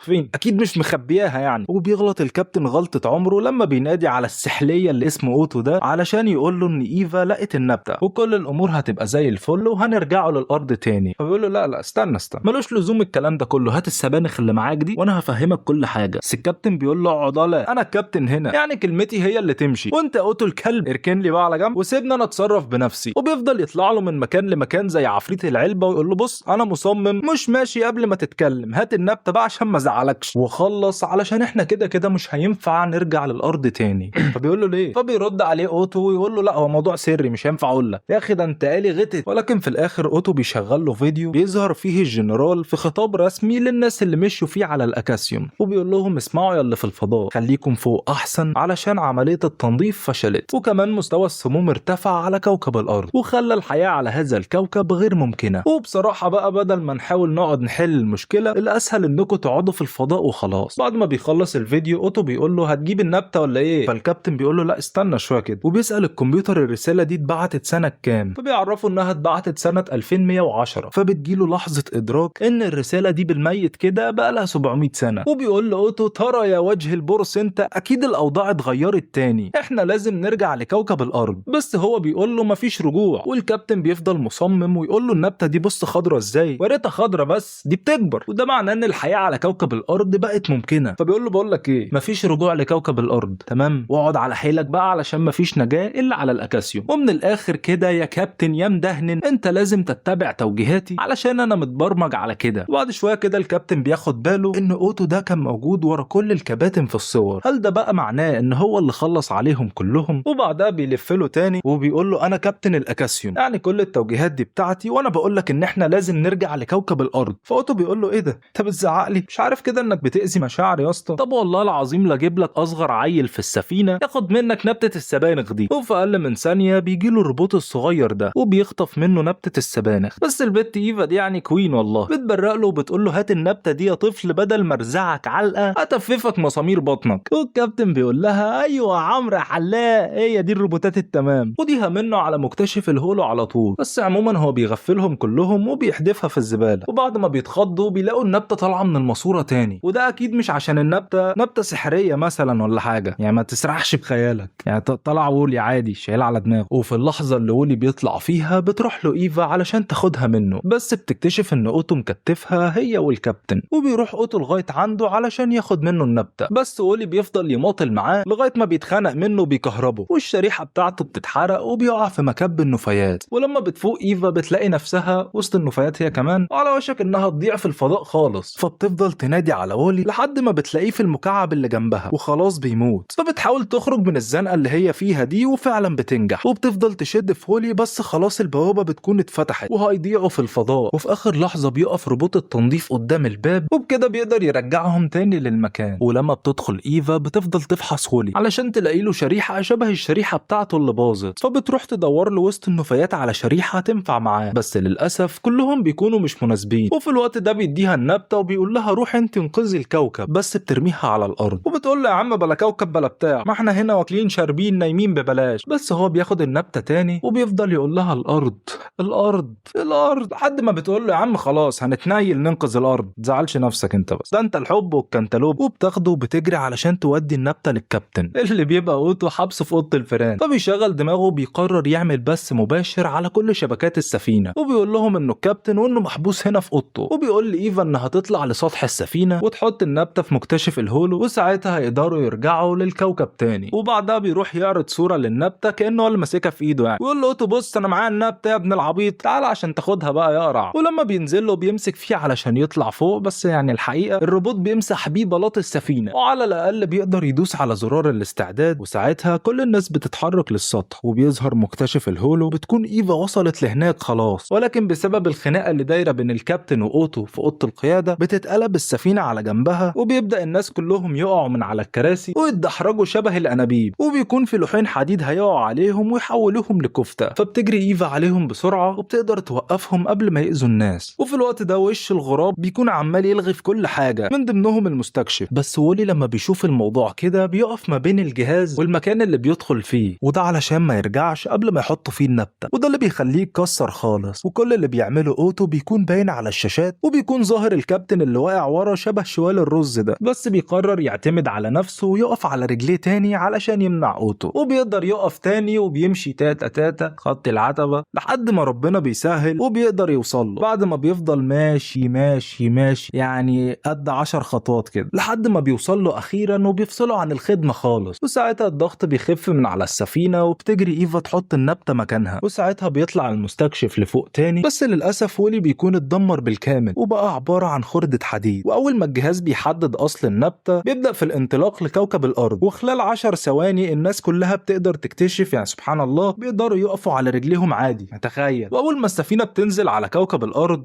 فين اكيد مش مخبياها يعني. وبيغلط الكابتن غلطة عمره لما بينادي على السحلية اللي اسمه اوتو ده علشان يقول له ان ايفا لقت النبتة وكل الامور هتبقى زي الفل وهنرجعوا للارض تاني. فبيقول له لا استنى ملوش لزوم الكلام ده كله، هات السبانخ اللي معاك دي وانا هفهمك كل حاجة. بس الكابتن بيقول له اقعد، لا انا الكابتن هنا، يعني كلمتي هي اللي تمشي، وانت اوتو الكلب اركن لي بقى على جنب وسيبني انا اتصرف بنفسي. وبيفضل يطلع له من مكان لمكان زي عفريت العلبة ويقول له بص انا مصمم مش ماشي قبل ما تتكلم، هات النبتة بقى عشان ما ازعلكش وخلص علشان احنا كده مش هينفع نرجع للارض تاني. فبيقول له ليه؟ فبيرد عليه اوتو ويقول له لا هو موضوع سري مش هينفع اقول لك. يا اخي ده انت قالي غتت. ولكن في الاخر اوتو بيشغل له فيديو بيظهر فيه الجنرال في خطاب رسمي للناس اللي مشوا فيه على الاكاسيوم، وبيقول لهم اسمعوا يا اللي في الفضاء، خليكم فوق احسن علشان عملية التنظيف فشلت، وكمان مستوى السموم ارتفع على كوكب الارض وخلى الحياة على هذا الكوكب غير ممكنة. وبصراحة بقى بدل ما نحاول نقعد نحل المشكلة الاسهل انكم تقعدوا في الفضاء وخلاص. بعد ما بيخلص الفيديو اوتو بيقول له هتجيب النبتة ولا ايه؟ فالكابتن بيقول له لا استنى شوية كده، وبيسأل الكمبيوتر الرسالة دي اتبعتت سنة كام، فبيعرفوا انها اتبعتت سنة 2110. فبتجيله لحظة ادراك ان الرسالة دي بالميت كده بقى لها 700 سنة. وبيقول له اوتو ترى يا وجه البورس انت اكيد الاوضاع اتغيرت تاني، احنا لازم نرجع لكوكب الارض. بس هو بيقول له مفيش رجوع، والكابتن بيفضل مصمم ويقول له النبتة دي بص خضرة ازاي، وريتها خضرة بس دي بتكبر، وده معناه ان الحياة على كوكب الارض بقت ممكنة. فبيقول له بقول لك ايه، مفيش رجوع لكوكب الارض تمام، واقعد على حيلك بقى علشان مفيش نجاة الا على الاكاسيوم. ومن الاخر كده يا كابتن يا مدهنن انت لازم تتبع توجيهاتي علشان انا متبرمج على كده. وبعد شوية كده الكابتن بياخد باله ان اوتو ده كان موجود ورا كل الكباتن في الصور. هل ده بقى معناه ان هو اللي خلص عليهم كلهم؟ وبعدها بيلف له تاني وبيقول له انا كابتن الاكاسيوم، يعني كل التوجيهات دي بتاعتي وانا بقول لك ان احنا لازم نرجع لكوكب الارض. فاوتو بيقول له ايه ده انت بتزعق لي، مش عارف كده انك بتأذي مشاعري يا اسطى؟ طب والله العظيم لا اجيب لك اصغر عيل في السفينه ياخد منك نبته السبانخ دي. وفي اقل من ثانيه بيجي له الروبوت الصغير ده وبيخطف منه نبته السبانخ. بس البت ايفا دي يعني كوين والله، بتبرق له وبتقول له هات النبته دي يا طفل بدل ما ارزعك علقه هتففك مسامير بطنك. والكابتن بيقول لها ايوه يا عمرو يا حلاق، هي دي الروبوتات التمام، وديها منه على مكتشف الهولو على طول. بس عموما هو بيغفلهم كلهم وبيحدفها في الزباله. وبعد ما بيتخضوا بيلاقوا النبته طالعه من الماسوره تاني، وده اكيد مش عشان النبته نبته سحريه مثلا ولا حاجه، يعني ما تسرحش بخيالك، يعني طلع وولي عادي شايل على دماغه. وفي اللحظه اللي وولي بيطلع فيها بتروح له ايفا علشان تاخدها منه، بس بتكتشف ان اوتو مكتفها هي والكابتن. وبيروح اوتو لغايه عنده علشان ياخد منه النبته، بس وولي بيفضل يماطل معاه لغايه ما بيتخانق منه وبيكهربه، والشريحه بتاعته بتتحرق وبيقع في مكب النفايات. ولما بتفوق ايفا بتلاقي نفسها وسط النفايات هي كمان، وعلى وشك انها تضيع في الفضاء خالص. فبتفضل تنادي على وولي لحد ما بتلاقيه في المكعب اللي جنبها وخلاص بيموت. فبتحاول تخرج من الزنقه اللي هي فيها دي وفعلا بتنجح، وبتفضل تشد في وولي بس خلاص البوابه بتكون اتفتحت وهيضيعوا في الفضاء. وفي اخر لحظه بيقف روبوت التنظيف قدام الباب، وبكده بيقدر يرجعهم تاني للمكان. ولما بتدخل ايفا بتفضل تفحص وولي علشان تلاقي له شريحه شبه الشريحه بتاعته اللي باظت، فبتروح تدور له وسط النفايات على شريحه تنفع معاه، بس للاسف كلهم بيكونوا مش مناسبين. وفي الوقت ده بيديها النبته وبيقول لها روح انت انقذي الكوكب، بس بترميها على الارض. وبتقول له يا عم بلا كوكب بلا بتاع، ما احنا هنا واكلين شاربين نايمين ببلاش. بس هو بياخد النبته تاني وبيفضل يقول لها الارض الارض الارض لحد ما بتقول له يا عم خلاص هنتنايل ننقذ الارض، تزعلش نفسك انت بس، ده انت الحب والكنتالوب. وبتاخده وبتجري علشان تودي النبته للكابتن اللي بيبقى اوتو حبسه في اوضه الفيران. فبيشغل دماغه وبيقرر يعمل بث مباشر على كل شبكات السفينه، وبيقول لهم انه الكابتن وانه محبوس هنا في اوضته. وبيقول لايفا انها تطلع لسطح السفينه وتحط النبته في مكتشف الهولو، وساعتها هيقدروا يرجعوا للكوكب تاني. وبعدها بيروح يعرض صوره للنبته كانه هو اللي ماسكها في ايده يعني، ويقول له اوتو بص انا معايا النبته يا ابن العبيط، تعال عشان تاخدها بقى يا قرع. ولما بينزل له بيمسك فيه علشان يطلع فوق، بس يعني الحقيقه الروبوت بيمسح بيه بلاط السفينه، وعلى الاقل بيقدر يدوس على زرار الاستعداد، وساعتها كل الناس بتتحرك للسطح وبيظهر مكتشف الهولو. بتكون ايفا وصلت لهناك خلاص، ولكن بسبب الخناقه اللي دايره بين الكابتن واوتو في اوضه القياده بتتقلب السفينه على جنبها، وبيبدا الناس كلهم يقعوا من على الكراسي ويتدحرجوا شبه الانابيب، وبيكون في لوحين حديد هيقعوا عليهم ويحولوهم لكفته. فبتجري ايفا عليهم بسرعه وبتقدر توقفهم قبل ما يأذوا الناس. وفي الوقت ده وش الغراب بيكون عمال يلغي في كل حاجه من ضمنهم المستكشف. بس وولي لما بيشوف الموضوع كده بيقف ما بين الجهاز والمكان اللي بيدخل فيه، وده علشان ما يرجعش قبل ما يحطوا فيه النبته، وده اللي بيخليه يتكسر خالص. وكل اللي بيعمله اوتو بيكون باين على الشاشات، وبيكون ظاهر الكابتن اللي واقع ورا شبه شوال الرز ده، بس بيقرر يعتمد على نفسه ويقف على رجليه تاني علشان يمنع قوته، وبيقدر يقف تاني وبيمشي تاتا تاتا خط العتبة لحد ما ربنا بيسهل وبيقدر يوصل له، بعد ما بيفضل ماشي ماشي ماشي يعني قد 10 خطوات كده لحد ما بيوصل له اخيرا وبيفصله عن الخدمة خالص. وساعتها الضغط بيخف من على السفينة وبتجري ايفا تحط النبتة مكانها، وساعتها بيطلع المستكشف لفوق تاني، بس للأسف وولي بيكون اتدمر بالكامل وبقى عبارة عن خردة حديد. وأول ما الجهاز بيحدد أصل النبتة بيبدأ في الانطلاق لكوكب الأرض، وخلال 10 ثواني الناس كلها بتقدر تكتشف، يعني سبحان الله بيقدروا يقفوا على رجليهم عادي، تخيل. وأول ما السفينة بتنزل على كوكب الأرض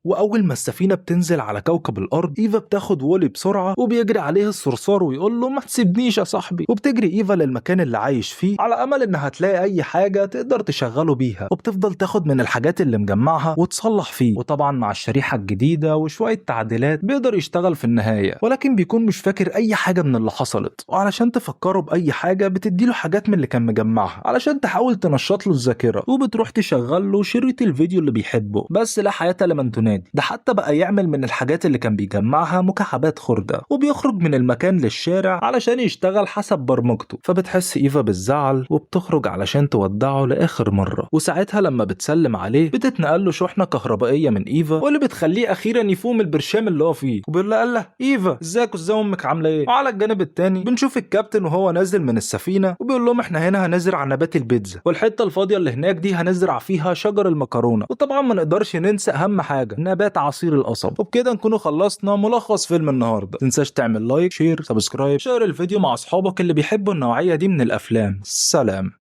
وأول ما السفينة بتنزل على كوكب الأرض إيفا بتاخد وولي بسرعة وبيجري عليه الصرصار ويقول له ما تسيبنيش يا صاحبي، وبتجري إيفا للمكان اللي عايش فيه على أمل إنها تلاقي أي حاجة تقدر تشغله بيها، وبتفضل تاخد من الحاجات اللي مجمعها وتصلح فيه. وطبعا مع الشريحة الجديدة وشوية تعديلات بيقدر يشتغل في النهاية، ولكن بيكون مش فاكر أي حاجة من اللي حصلت، وعلشان تفكره بأي حاجة بتديله حاجات من اللي كان مجمعها علشان تحاول تنشط له الذاكرة، وبتروح تشغل له شريط الفيديو اللي بيحبه، بس لا حياة لمن تنادي. ده حتى بقى يعمل من الحاجات اللي كان بيجمعها مكعبات خردة، وبيخرج من المكان للشارع علشان يشتغل حسب برمجته. فبتحس إيفا بالزعل وبتخرج علشان تودعه لآخر مرة، وساعتها لما بتسلم عليه بتتنقل له شحنة كهربائية من إيفا، واللي بتخليه أخيرا يفهم البرشام اللي هو فيه، وبيقول له إيفا ازيك وازاي أمك عاملة إيه؟ وعلى الجانب التاني بنشوف الكابتن وهو نازل من السفينة وبيقول لهم إحنا هنا هنزرع نبات البيتزا، والحتة الفاضية اللي هناك دي هنزرع فيها شجر المكرونة، وطبعا ما نقدرش ننسى أهم حاجة نبات عصير القصب. وبكده نكونوا خلصنا ملخص فيلم النهاردة. متنساش تعمل لايك شير سبسكرايب، شير الفيديو مع أصحابك اللي بيحبوا النوعية دي من الأفلام. سلام.